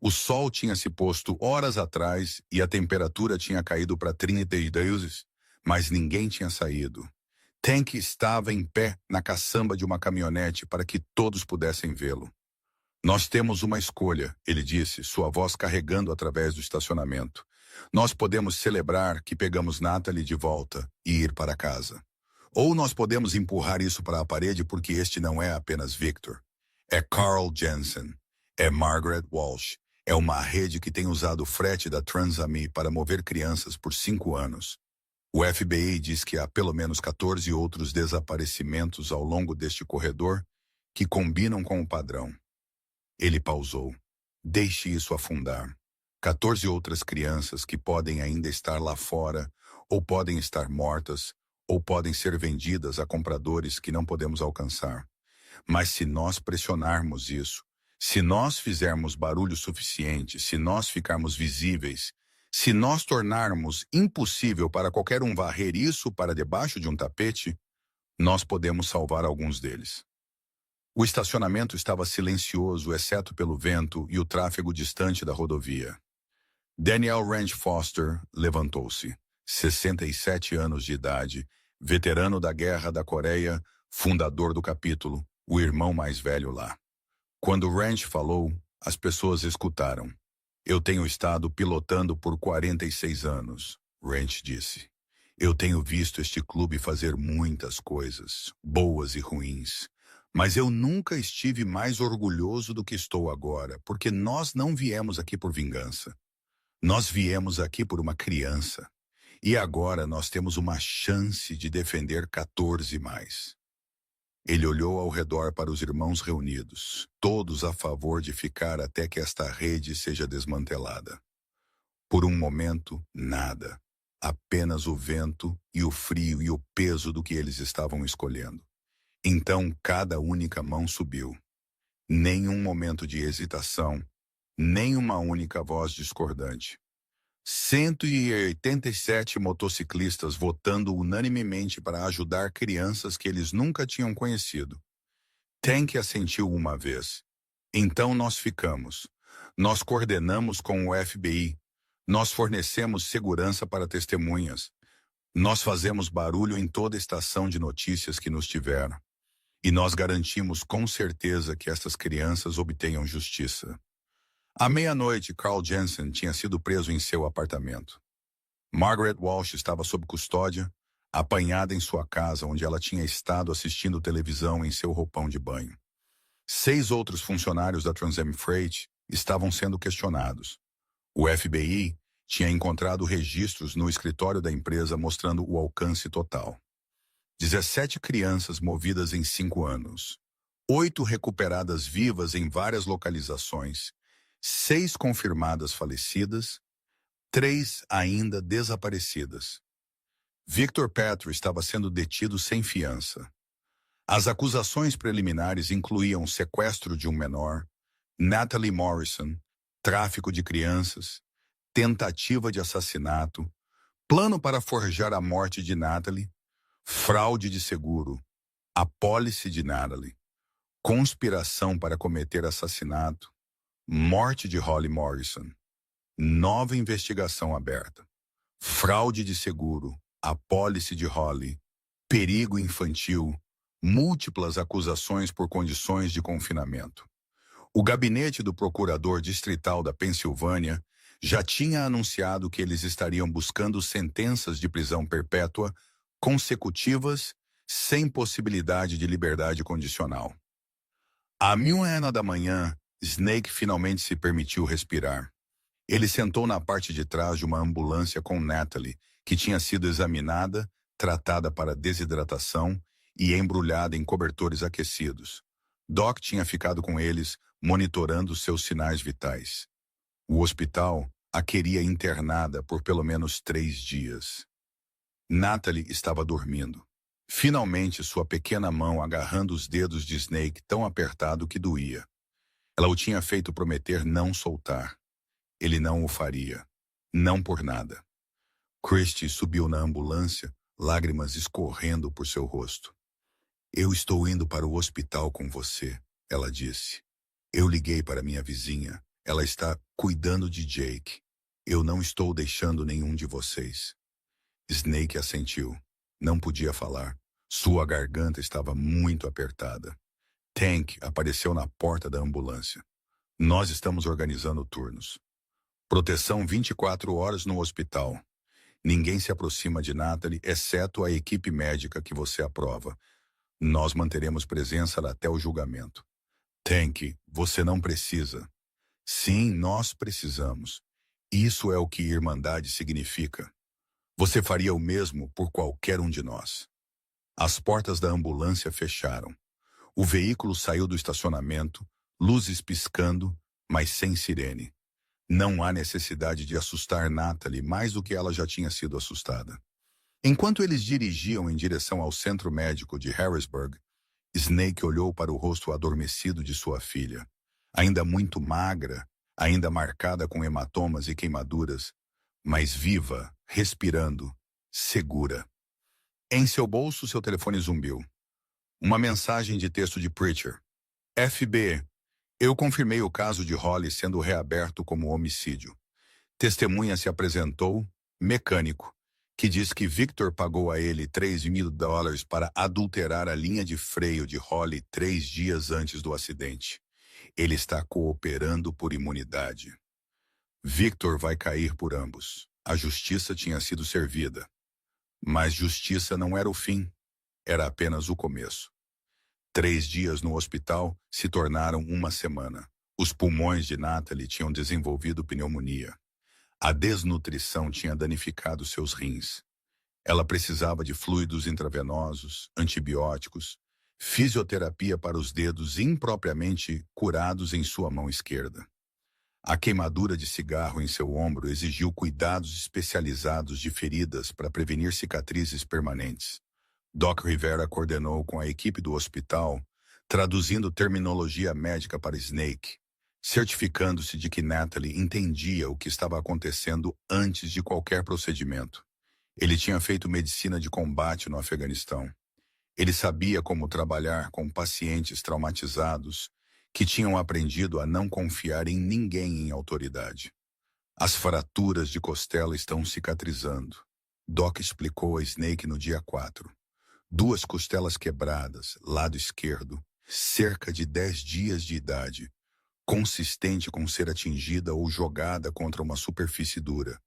O sol tinha se posto horas atrás e a temperatura tinha caído para 32, mas ninguém tinha saído. Tank estava em pé na caçamba de uma caminhonete para que todos pudessem vê-lo. "Nós temos uma escolha", ele disse, sua voz carregando através do estacionamento. "Nós podemos celebrar que pegamos Natalie de volta e ir para casa. Ou nós podemos empurrar isso para a parede porque este não é apenas Victor. É Carl Jensen. É Margaret Walsh. É uma rede que tem usado o frete da Transami para mover crianças por 5 anos. O FBI diz que há pelo menos 14 outros desaparecimentos ao longo deste corredor que combinam com o padrão." Ele pausou. "Deixe isso afundar. 14 outras crianças que podem ainda estar lá fora, ou podem estar mortas, ou podem ser vendidas a compradores que não podemos alcançar. Mas se nós pressionarmos isso, se nós fizermos barulho suficiente, se nós ficarmos visíveis, se nós tornarmos impossível para qualquer um varrer isso para debaixo de um tapete, nós podemos salvar alguns deles." O estacionamento estava silencioso, exceto pelo vento e o tráfego distante da rodovia. Daniel Ranch Foster levantou-se, 67 anos de idade, veterano da Guerra da Coreia, fundador do capítulo, o irmão mais velho lá. Quando Ranch falou, as pessoas escutaram. "Eu tenho estado pilotando por 46 anos, Ranch disse. "Eu tenho visto este clube fazer muitas coisas, boas e ruins. Mas eu nunca estive mais orgulhoso do que estou agora, porque nós não viemos aqui por vingança. Nós viemos aqui por uma criança. E agora nós temos uma chance de defender 14 mais." Ele olhou ao redor para os irmãos reunidos, todos a favor de ficar até que esta rede seja desmantelada. Por um momento, nada. Apenas o vento e o frio e o peso do que eles estavam escolhendo. Então cada única mão subiu. Nenhum momento de hesitação, nem uma única voz discordante. 187 motociclistas votando unanimemente para ajudar crianças que eles nunca tinham conhecido. Tank assentiu uma vez. Então nós ficamos. Nós coordenamos com o FBI. Nós fornecemos segurança para testemunhas. Nós fazemos barulho em toda estação de notícias que nos tiveram. E nós garantimos com certeza que estas crianças obtenham justiça. À meia-noite, Carl Jensen tinha sido preso em seu apartamento. Margaret Walsh estava sob custódia, apanhada em sua casa onde ela tinha estado assistindo televisão em seu roupão de banho. 6 outros funcionários da Trans Am Freight estavam sendo questionados. O FBI tinha encontrado registros no escritório da empresa mostrando o alcance total. 17 crianças movidas em 5 anos. 8 recuperadas vivas em várias localizações. 6 confirmadas falecidas. 3 ainda desaparecidas. Victor Petro estava sendo detido sem fiança. As acusações preliminares incluíam sequestro de um menor, Natalie Morrison, tráfico de crianças, tentativa de assassinato, plano para forjar a morte de Natalie, fraude de seguro, apólice de Natalie, conspiração para cometer assassinato, morte de Holly Morrison, nova investigação aberta, fraude de seguro, apólice de Holly, perigo infantil, múltiplas acusações por condições de confinamento. O gabinete do procurador distrital da Pensilvânia já tinha anunciado que eles estariam buscando sentenças de prisão perpétua consecutivas sem possibilidade de liberdade condicional. À 1h da manhã, Snake finalmente se permitiu respirar. Ele sentou na parte de trás de uma ambulância com Natalie, que tinha sido examinada, tratada para desidratação e embrulhada em cobertores aquecidos. Doc tinha ficado com eles, monitorando seus sinais vitais. O hospital a queria internada por pelo menos 3 dias. Natalie estava dormindo. Finalmente, sua pequena mão agarrando os dedos de Snake tão apertado que doía. Ela o tinha feito prometer não soltar. Ele não o faria. Não por nada. Christie subiu na ambulância, lágrimas escorrendo por seu rosto. Eu estou indo para o hospital com você, ela disse. Eu liguei para minha vizinha. Ela está cuidando de Jake. Eu não estou deixando nenhum de vocês. Snake assentiu. Não podia falar. Sua garganta estava muito apertada. Tank apareceu na porta da ambulância. Nós estamos organizando turnos. Proteção 24 horas no hospital. Ninguém se aproxima de Natalie, exceto a equipe médica que você aprova. Nós manteremos presença até o julgamento. Tank, você não precisa. Sim, nós precisamos. Isso é o que irmandade significa. Você faria o mesmo por qualquer um de nós. As portas da ambulância fecharam. O veículo saiu do estacionamento, luzes piscando, mas sem sirene. Não há necessidade de assustar Natalie mais do que ela já tinha sido assustada. Enquanto eles dirigiam em direção ao centro médico de Harrisburg, Snake olhou para o rosto adormecido de sua filha, ainda muito magra, ainda marcada com hematomas e queimaduras, mas viva, respirando, segura. Em seu bolso, seu telefone zumbiu. Uma mensagem de texto de Preacher. FB, eu confirmei o caso de Holly sendo reaberto como homicídio. Testemunha se apresentou, mecânico, que diz que Victor pagou a ele $3.000 para adulterar a linha de freio de Holly 3 dias antes do acidente. Ele está cooperando por imunidade. Victor vai cair por ambos. A justiça tinha sido servida. Mas justiça não era o fim, era apenas o começo. 3 dias no hospital se tornaram 1 semana. Os pulmões de Natalie tinham desenvolvido pneumonia. A desnutrição tinha danificado seus rins. Ela precisava de fluidos intravenosos, antibióticos, fisioterapia para os dedos impropriamente curados em sua mão esquerda. A queimadura de cigarro em seu ombro exigiu cuidados especializados de feridas para prevenir cicatrizes permanentes. Doc Rivera coordenou com a equipe do hospital, traduzindo terminologia médica para Snake. certificando-se de que Natalie entendia o que estava acontecendo antes de qualquer procedimento. Ele tinha feito medicina de combate no Afeganistão. Ele sabia como trabalhar com pacientes traumatizados que tinham aprendido a não confiar em ninguém em autoridade. As fraturas de costela estão cicatrizando. Doc explicou a Snake no dia 4. 2 costelas quebradas, lado esquerdo, cerca de 10 dias de idade, consistente com ser atingida ou jogada contra uma superfície dura.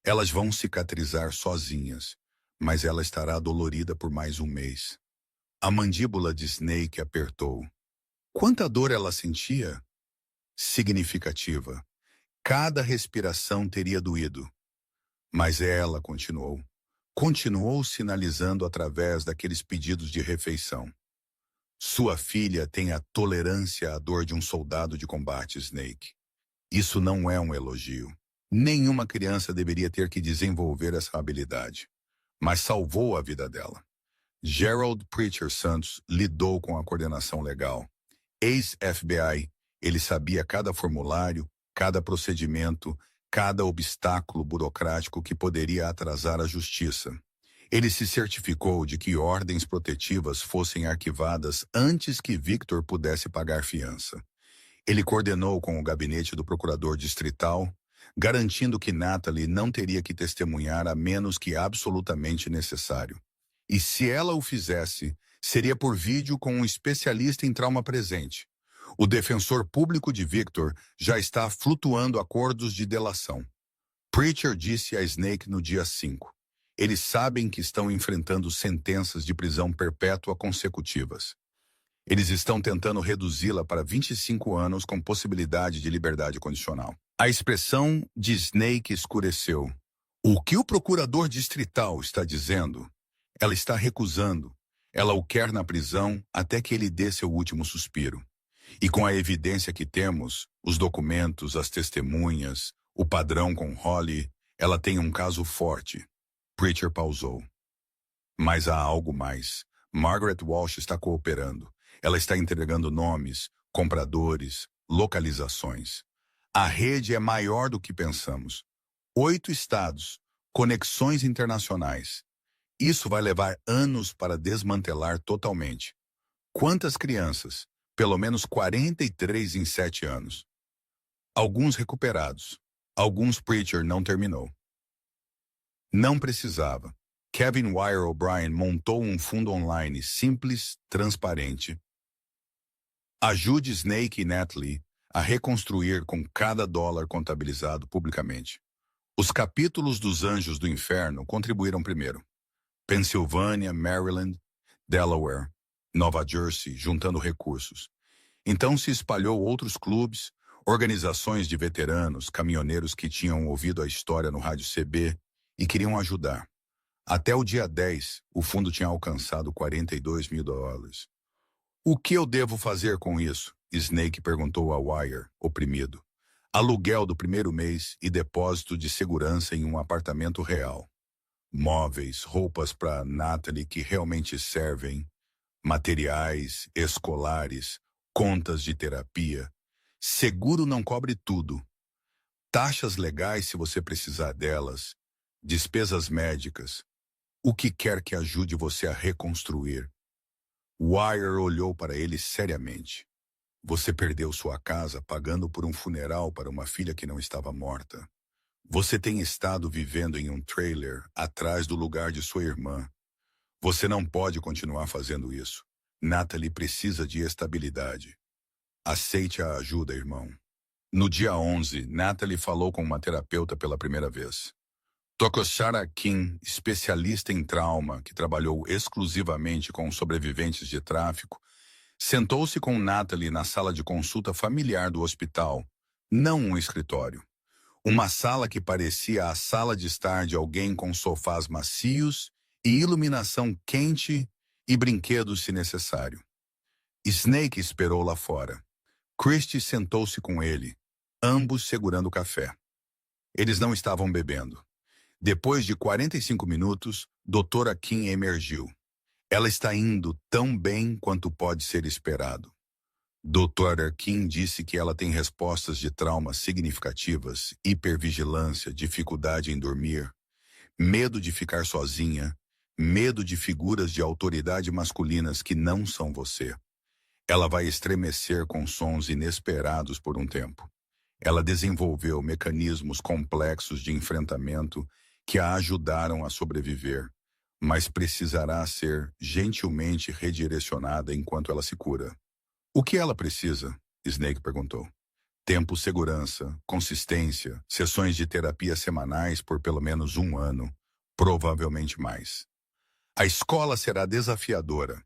Elas vão cicatrizar sozinhas, mas ela estará dolorida por mais um mês. A mandíbula de Snake apertou. Quanta dor ela sentia? Significativa. Cada respiração teria doído. Mas ela continuou. Continuou sinalizando através daqueles pedidos de refeição. Sua filha tem a tolerância à dor de um soldado de combate, Snake. Isso não é um elogio. Nenhuma criança deveria ter que desenvolver essa habilidade. Mas salvou a vida dela. Gerald Preacher Santos lidou com a coordenação legal. Ex-FBI, ele sabia cada formulário, cada procedimento, cada obstáculo burocrático que poderia atrasar a justiça. Ele se certificou de que ordens protetivas fossem arquivadas antes que Victor pudesse pagar fiança. Ele coordenou com o gabinete do procurador distrital, garantindo que Natalie não teria que testemunhar a menos que absolutamente necessário. E se ela o fizesse, seria por vídeo com um especialista em trauma presente. O defensor público de Victor já está flutuando acordos de delação. Preacher disse a Snake no dia 5. Eles sabem que estão enfrentando sentenças de prisão perpétua consecutivas. Eles estão tentando reduzi-la para 25 anos com possibilidade de liberdade condicional. A expressão de Snake escureceu. O que o procurador distrital está dizendo? Ela está recusando. Ela o quer na prisão até que ele dê seu último suspiro. E com a evidência que temos, os documentos, as testemunhas, o padrão com Holly, ela tem um caso forte. Preacher pausou. Mas há algo mais. Margaret Walsh está cooperando. Ela está entregando nomes, compradores, localizações. A rede é maior do que pensamos. 8 estados, conexões internacionais. Isso vai levar anos para desmantelar totalmente. Quantas crianças? Pelo menos 43 em 7 anos. Alguns recuperados. Alguns Preacher não terminou. Não precisava. Kevin Wire O'Brien montou um fundo online simples, transparente. Ajude Snake e Natalie a reconstruir com cada dólar contabilizado publicamente. Os capítulos dos Anjos do Inferno contribuíram primeiro. Pensilvânia, Maryland, Delaware, Nova Jersey, juntando recursos. Então se espalhou outros clubes, organizações de veteranos, caminhoneiros que tinham ouvido a história no rádio CB e queriam ajudar. Até o dia 10, o fundo tinha alcançado $42 mil. O que eu devo fazer com isso? Snake perguntou a Wire, oprimido. Aluguel do primeiro mês e depósito de segurança em um apartamento real. Móveis, roupas para Natalie que realmente servem, materiais, escolares, contas de terapia. Seguro não cobre tudo. Taxas legais se você precisar delas, despesas médicas, o que quer que ajude você a reconstruir. Wire olhou para ele seriamente. Você perdeu sua casa pagando por um funeral para uma filha que não estava morta. Você tem estado vivendo em um trailer atrás do lugar de sua irmã. Você não pode continuar fazendo isso. Natalie precisa de estabilidade. Aceite a ajuda, irmão. No dia 11, Natalie falou com uma terapeuta pela primeira vez. Tokoshara Kim, especialista em trauma, que trabalhou exclusivamente com sobreviventes de tráfico, sentou-se com Natalie na sala de consulta familiar do hospital, não um escritório. Uma sala que parecia a sala de estar de alguém com sofás macios e iluminação quente e brinquedos se necessário. Snake esperou lá fora. Christie sentou-se com ele, ambos segurando café. Eles não estavam bebendo. Depois de 45 minutos, Dra. Kim emergiu. Ela está indo tão bem quanto pode ser esperado. Dr. Kim disse que ela tem respostas de traumas significativas, hipervigilância, dificuldade em dormir, medo de ficar sozinha, medo de figuras de autoridade masculinas que não são você. Ela vai estremecer com sons inesperados por um tempo. Ela desenvolveu mecanismos complexos de enfrentamento que a ajudaram a sobreviver, mas precisará ser gentilmente redirecionada enquanto ela se cura. O que ela precisa? Snake perguntou. Tempo, segurança, consistência, sessões de terapia semanais por pelo menos um ano, provavelmente mais. A escola será desafiadora.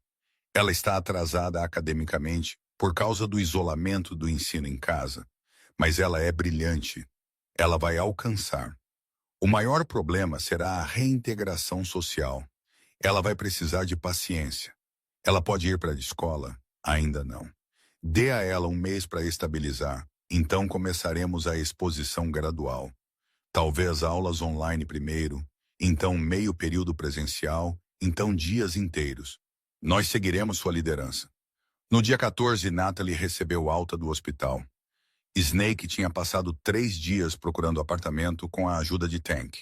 Ela está atrasada academicamente por causa do isolamento do ensino em casa, mas ela é brilhante. Ela vai alcançar. O maior problema será a reintegração social. Ela vai precisar de paciência. Ela pode ir para a escola? Ainda não. Dê a ela um mês para estabilizar. Então começaremos a exposição gradual. Talvez aulas online primeiro, então meio período presencial, então dias inteiros. Nós seguiremos sua liderança. No dia 14, Natalie recebeu alta do hospital. Snake tinha passado 3 dias procurando apartamento com a ajuda de Tank.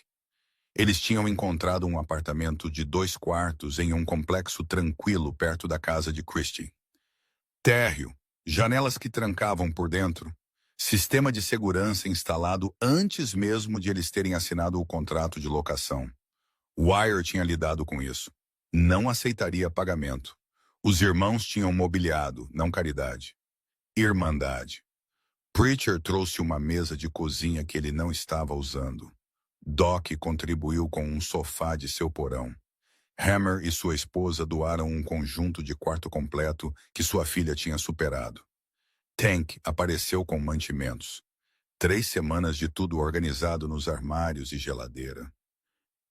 Eles tinham encontrado um apartamento de 2 quartos em um complexo tranquilo perto da casa de Christie. Térreo, janelas que trancavam por dentro, sistema de segurança instalado antes mesmo de eles terem assinado o contrato de locação. Wire tinha lidado com isso. Não aceitaria pagamento. Os irmãos tinham mobiliado, não caridade. Irmandade. Preacher trouxe uma mesa de cozinha que ele não estava usando. Doc contribuiu com um sofá de seu porão. Hammer e sua esposa doaram um conjunto de quarto completo que sua filha tinha superado. Tank apareceu com mantimentos. 3 semanas de tudo organizado nos armários e geladeira.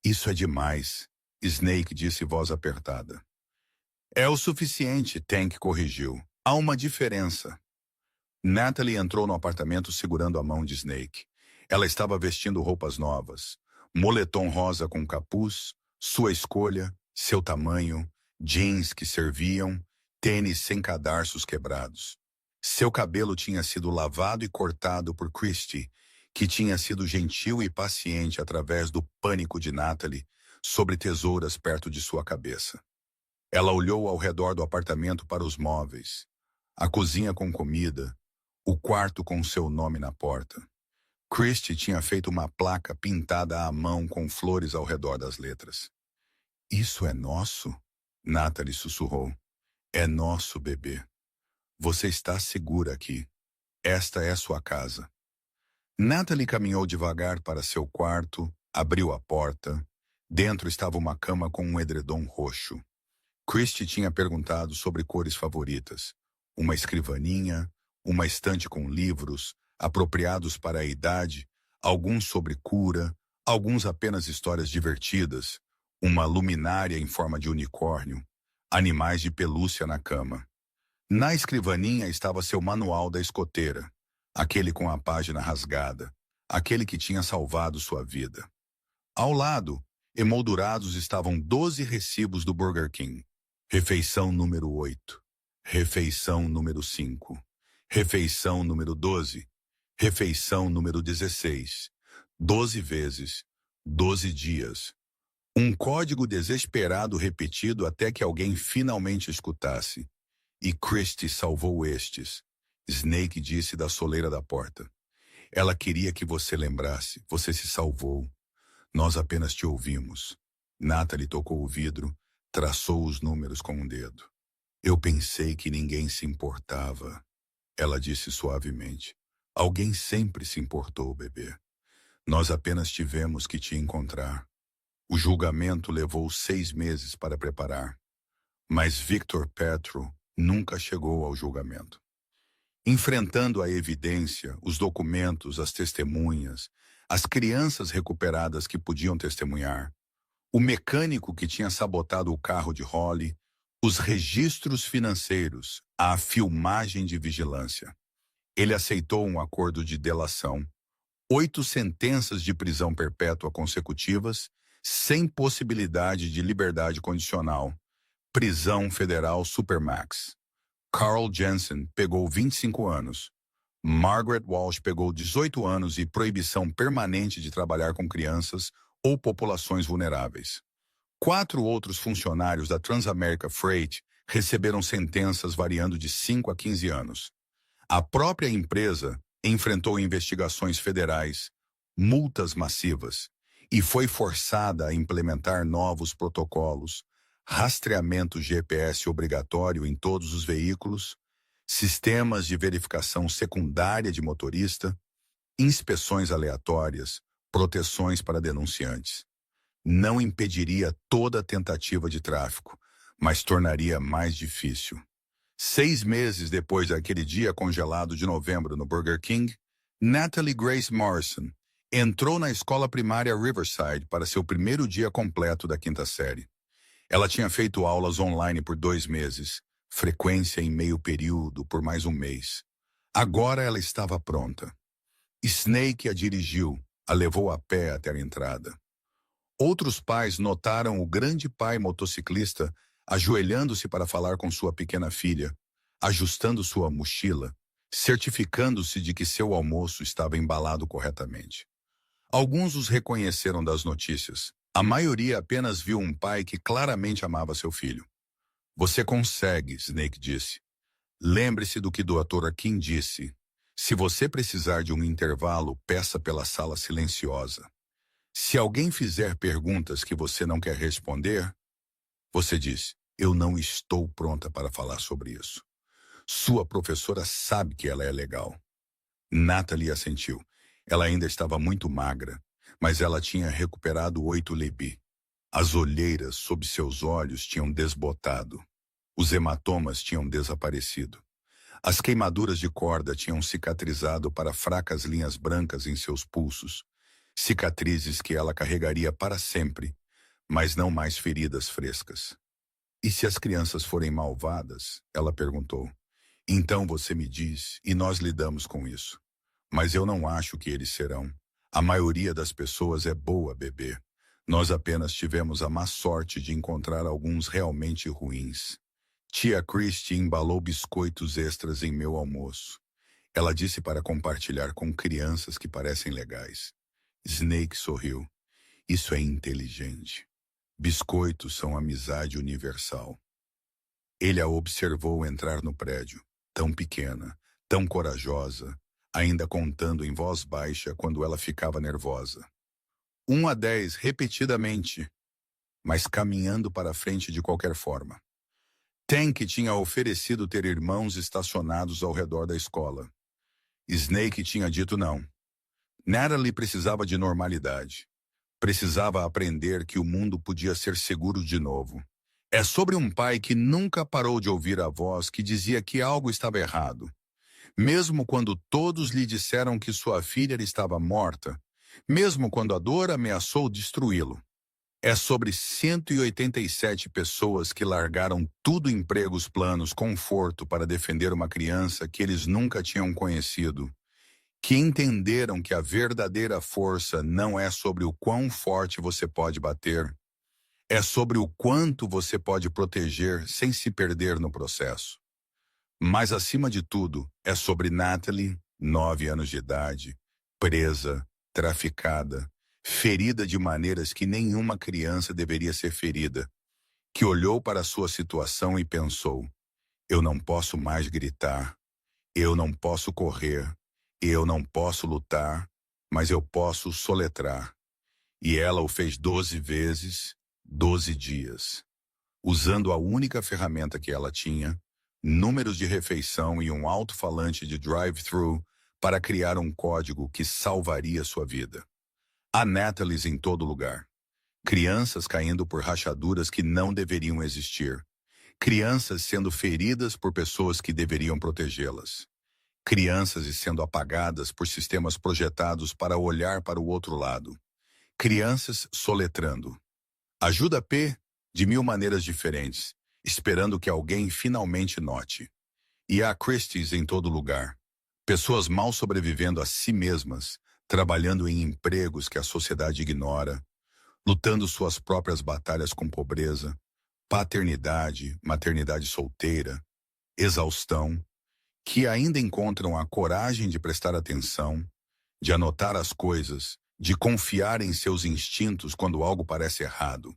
Isso é demais, Snake disse voz apertada. É o suficiente, Tank corrigiu. Há uma diferença. Natalie entrou no apartamento segurando a mão de Snake. Ela estava vestindo roupas novas. Moletom rosa com capuz, sua escolha, seu tamanho, jeans que serviam, tênis sem cadarços quebrados. Seu cabelo tinha sido lavado e cortado por Christie, que tinha sido gentil e paciente através do pânico de Natalie sobre tesouras perto de sua cabeça. Ela olhou ao redor do apartamento para os móveis, a cozinha com comida, o quarto com seu nome na porta. Christie tinha feito uma placa pintada à mão com flores ao redor das letras. Isso é nosso? Natalie sussurrou. É nosso, bebê. Você está segura aqui. Esta é sua casa. Natalie caminhou devagar para seu quarto, abriu a porta. Dentro estava uma cama com um edredom roxo. Christie tinha perguntado sobre cores favoritas. Uma escrivaninha, uma estante com livros, apropriados para a idade, alguns sobre cura, alguns apenas histórias divertidas, uma luminária em forma de unicórnio, animais de pelúcia na cama. Na escrivaninha estava seu manual da escoteira, aquele com a página rasgada, aquele que tinha salvado sua vida. Ao lado, emoldurados estavam 12 recibos do Burger King. Refeição número 8, refeição número 5, refeição número 12, refeição número 16, 12 vezes, 12 dias. Um código desesperado repetido até que alguém finalmente escutasse. E Christie salvou estes, Snake disse da soleira da porta. Ela queria que você lembrasse, você se salvou. Nós apenas te ouvimos. Natalie tocou o vidro, traçou os números com um dedo. Eu pensei que ninguém se importava. Ela disse suavemente. Alguém sempre se importou, bebê. Nós apenas tivemos que te encontrar. O julgamento levou 6 meses para preparar. Mas Victor Petro nunca chegou ao julgamento. Enfrentando a evidência, os documentos, as testemunhas, as crianças recuperadas que podiam testemunhar, o mecânico que tinha sabotado o carro de Holly, os registros financeiros, a filmagem de vigilância. Ele aceitou um acordo de delação, 8 sentenças de prisão perpétua consecutivas, sem possibilidade de liberdade condicional, prisão federal supermax. Carl Jensen pegou 25 anos. Margaret Walsh pegou 18 anos e proibição permanente de trabalhar com crianças ou populações vulneráveis. 4 outros funcionários da Transamerica Freight receberam sentenças variando de 5 a 15 anos. A própria empresa enfrentou investigações federais, multas massivas, e foi forçada a implementar novos protocolos, rastreamento GPS obrigatório em todos os veículos, sistemas de verificação secundária de motorista, inspeções aleatórias, proteções para denunciantes. Não impediria toda tentativa de tráfico, mas tornaria mais difícil. 6 meses depois daquele dia congelado de novembro no Burger King, Natalie Grace Morrison entrou na escola primária Riverside para seu primeiro dia completo da 5ª série. Ela tinha feito aulas online por 2 meses, frequência em meio período por mais um mês. Agora ela estava pronta. Snake a dirigiu, a levou a pé até a entrada. Outros pais notaram o grande pai motociclista ajoelhando-se para falar com sua pequena filha, ajustando sua mochila, certificando-se de que seu almoço estava embalado corretamente. Alguns os reconheceram das notícias. A maioria apenas viu um pai que claramente amava seu filho. Você consegue, Snake disse. Lembre-se do que Dr. Kim disse. Se você precisar de um intervalo, peça pela sala silenciosa. Se alguém fizer perguntas que você não quer responder, você diz, eu não estou pronta para falar sobre isso. Sua professora sabe que ela é legal. Natalie assentiu. Ela ainda estava muito magra, mas ela tinha recuperado 8 libras. As olheiras sob seus olhos tinham desbotado. Os hematomas tinham desaparecido. As queimaduras de corda tinham cicatrizado para fracas linhas brancas em seus pulsos, cicatrizes que ela carregaria para sempre, mas não mais feridas frescas. E se as crianças forem malvadas? Ela perguntou. Então você me diz, e nós lidamos com isso. Mas eu não acho que eles serão. A maioria das pessoas é boa, bebê. Nós apenas tivemos a má sorte de encontrar alguns realmente ruins. Tia Christie embalou biscoitos extras em meu almoço. Ela disse para compartilhar com crianças que parecem legais. Snake sorriu. Isso é inteligente. Biscoitos são amizade universal. Ele a observou entrar no prédio, tão pequena, tão corajosa, ainda contando em voz baixa quando ela ficava nervosa. 1 a 10 repetidamente, mas caminhando para frente de qualquer forma. Tank tinha oferecido ter irmãos estacionados ao redor da escola. Snake tinha dito não. Natalie precisava de normalidade. Precisava aprender que o mundo podia ser seguro de novo. É sobre um pai que nunca parou de ouvir a voz que dizia que algo estava errado. Mesmo quando todos lhe disseram que sua filha estava morta, mesmo quando a dor ameaçou destruí-lo. É sobre 187 pessoas que largaram tudo, empregos, planos, conforto para defender uma criança que eles nunca tinham conhecido, que entenderam que a verdadeira força não é sobre o quão forte você pode bater, é sobre o quanto você pode proteger sem se perder no processo. Mas, acima de tudo, é sobre Natalie, 9 anos de idade, presa, traficada, ferida de maneiras que nenhuma criança deveria ser ferida, que olhou para sua situação e pensou, eu não posso mais gritar, eu não posso correr, eu não posso lutar, mas eu posso soletrar. E ela o fez 12 vezes, 12 dias, usando a única ferramenta que ela tinha, números de refeição e um alto-falante de drive-thru para criar um código que salvaria sua vida. Há Natalies em todo lugar. Crianças caindo por rachaduras que não deveriam existir. Crianças sendo feridas por pessoas que deveriam protegê-las. Crianças sendo apagadas por sistemas projetados para olhar para o outro lado. Crianças soletrando. Ajuda P de 1000 maneiras diferentes, esperando que alguém finalmente note. E há Christies em todo lugar. Pessoas mal sobrevivendo a si mesmas, trabalhando em empregos que a sociedade ignora, lutando suas próprias batalhas com pobreza, paternidade, maternidade solteira, exaustão, que ainda encontram a coragem de prestar atenção, de anotar as coisas, de confiar em seus instintos quando algo parece errado.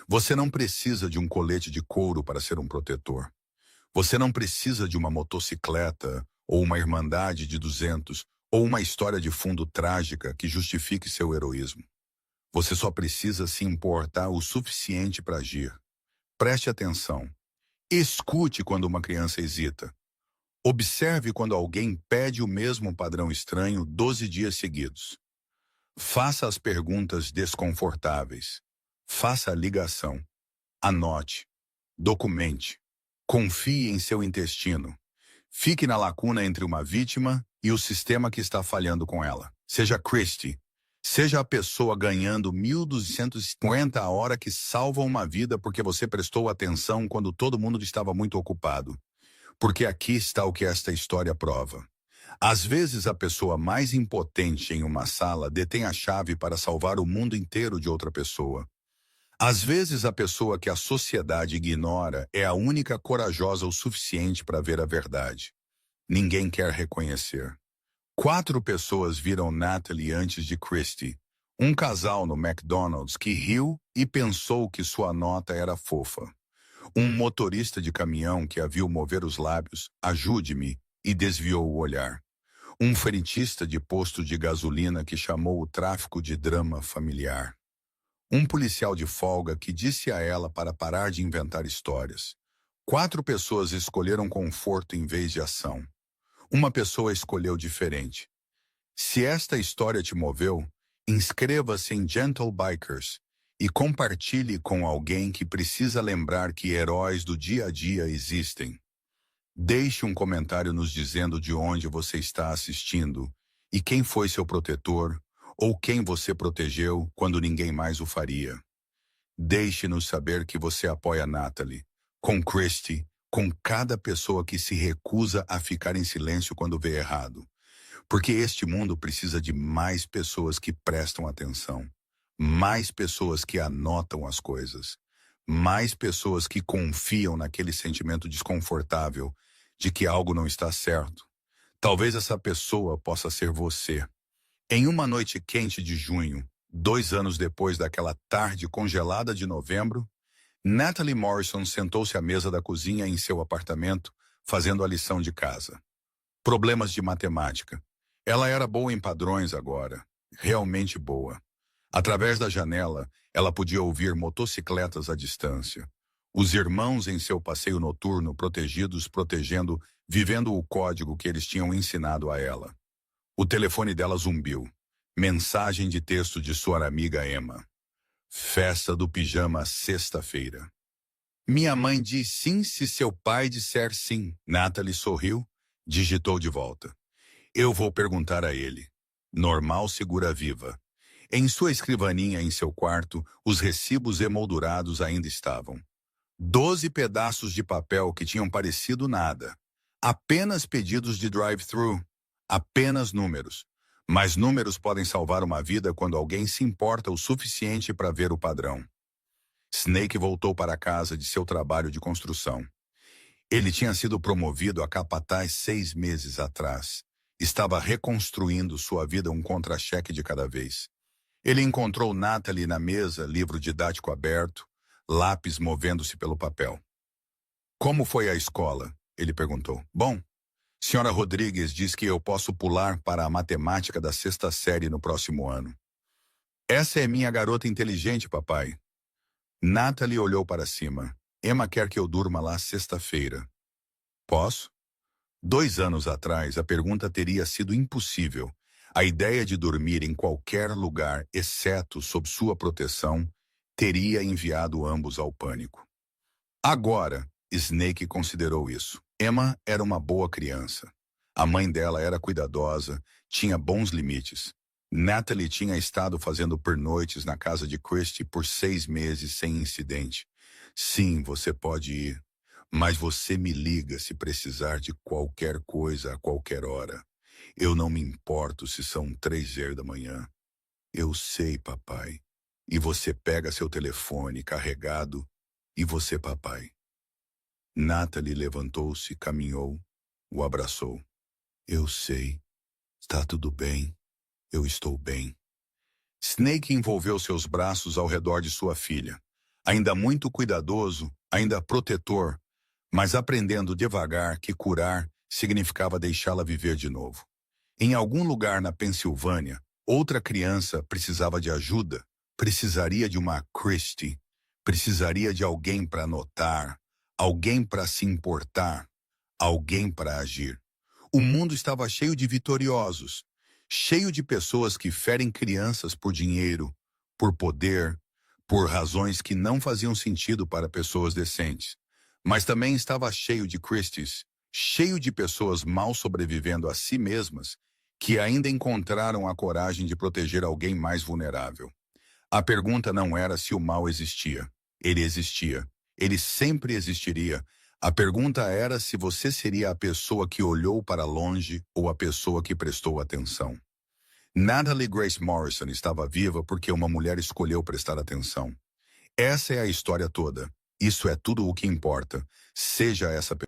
Você não precisa de um colete de couro para ser um protetor. Você não precisa de uma motocicleta, ou uma irmandade de 200, ou uma história de fundo trágica que justifique seu heroísmo. Você só precisa se importar o suficiente para agir. Preste atenção. Escute quando uma criança hesita. Observe quando alguém pede o mesmo padrão estranho 12 dias seguidos. Faça as perguntas desconfortáveis. Faça a ligação. Anote. Documente. Confie em seu intestino. Fique na lacuna entre uma vítima e o sistema que está falhando com ela. Seja Christie. Seja a pessoa ganhando 1.250 a hora que salva uma vida porque você prestou atenção quando todo mundo estava muito ocupado. Porque aqui está o que esta história prova. Às vezes a pessoa mais impotente em uma sala detém a chave para salvar o mundo inteiro de outra pessoa. Às vezes a pessoa que a sociedade ignora é a única corajosa o suficiente para ver a verdade. Ninguém quer reconhecer. 4 pessoas viram Natalie antes de Christie. Um casal no McDonald's que riu e pensou que sua nota era fofa. Um motorista de caminhão que a viu mover os lábios, ajude-me, e desviou o olhar. Um frentista de posto de gasolina que chamou o tráfico de drama familiar. Um policial de folga que disse a ela para parar de inventar histórias. 4 pessoas escolheram conforto em vez de ação. Uma pessoa escolheu diferente. Se esta história te moveu, inscreva-se em Gentle Bikers e compartilhe com alguém que precisa lembrar que heróis do dia a dia existem. Deixe um comentário nos dizendo de onde você está assistindo e quem foi seu protetor ou quem você protegeu quando ninguém mais o faria. Deixe-nos saber que você apoia Natalie, com Christie, com cada pessoa que se recusa a ficar em silêncio quando vê errado. Porque este mundo precisa de mais pessoas que prestam atenção, mais pessoas que anotam as coisas, mais pessoas que confiam naquele sentimento desconfortável de que algo não está certo. Talvez essa pessoa possa ser você. Em uma noite quente de junho, 2 anos depois daquela tarde congelada de novembro, Natalie Morrison sentou-se à mesa da cozinha em seu apartamento, fazendo a lição de casa. Problemas de matemática. Ela era boa em padrões agora, realmente boa. Através da janela, ela podia ouvir motocicletas à distância. Os irmãos em seu passeio noturno, protegendo, vivendo o código que eles tinham ensinado a ela. O telefone dela zumbiu. Mensagem de texto de sua amiga Emma. Festa do pijama sexta-feira. Minha mãe diz sim se seu pai disser sim. Natalie sorriu, digitou de volta. Eu vou perguntar a ele. Normal segura viva. Em sua escrivaninha em seu quarto, os recibos emoldurados ainda estavam. 12 pedaços de papel que tinham parecido nada. Apenas pedidos de drive-thru. Apenas números. Mas números podem salvar uma vida quando alguém se importa o suficiente para ver o padrão. Snake voltou para casa de seu trabalho de construção. Ele tinha sido promovido a capataz 6 meses atrás. Estava reconstruindo sua vida um contra-cheque de cada vez. Ele encontrou Natalie na mesa, livro didático aberto, lápis movendo-se pelo papel. Como foi a escola? Ele perguntou. Bom, Senhora Rodrigues diz que eu posso pular para a matemática da 6ª série no próximo ano. Essa é minha garota inteligente, papai. Natalie olhou para cima. Emma quer que eu durma lá sexta-feira. Posso? 2 anos atrás, a pergunta teria sido impossível. A ideia de dormir em qualquer lugar, exceto sob sua proteção, teria enviado ambos ao pânico. Agora, Snake considerou isso. Emma era uma boa criança. A mãe dela era cuidadosa, tinha bons limites. Natalie tinha estado fazendo pernoites na casa de Christie por 6 meses sem incidente. Sim, você pode ir, mas você me liga se precisar de qualquer coisa a qualquer hora. Eu não me importo se são 3h da manhã. Eu sei, papai. E você pega seu telefone carregado e você, papai. Natalie levantou-se, caminhou, o abraçou. Eu sei. Está tudo bem. Eu estou bem. Snake envolveu seus braços ao redor de sua filha. Ainda muito cuidadoso, ainda protetor, mas aprendendo devagar que curar significava deixá-la viver de novo. Em algum lugar na Pensilvânia, outra criança precisava de ajuda, precisaria de uma Christie, precisaria de alguém para notar, alguém para se importar, alguém para agir. O mundo estava cheio de vitoriosos, cheio de pessoas que ferem crianças por dinheiro, por poder, por razões que não faziam sentido para pessoas decentes. Mas também estava cheio de Christies, cheio de pessoas mal sobrevivendo a si mesmas, que ainda encontraram a coragem de proteger alguém mais vulnerável. A pergunta não era se o mal existia. Ele existia. Ele sempre existiria. A pergunta era se você seria a pessoa que olhou para longe ou a pessoa que prestou atenção. Natalie Grace Morrison estava viva porque uma mulher escolheu prestar atenção. Essa é a história toda. Isso é tudo o que importa. Seja essa pessoa.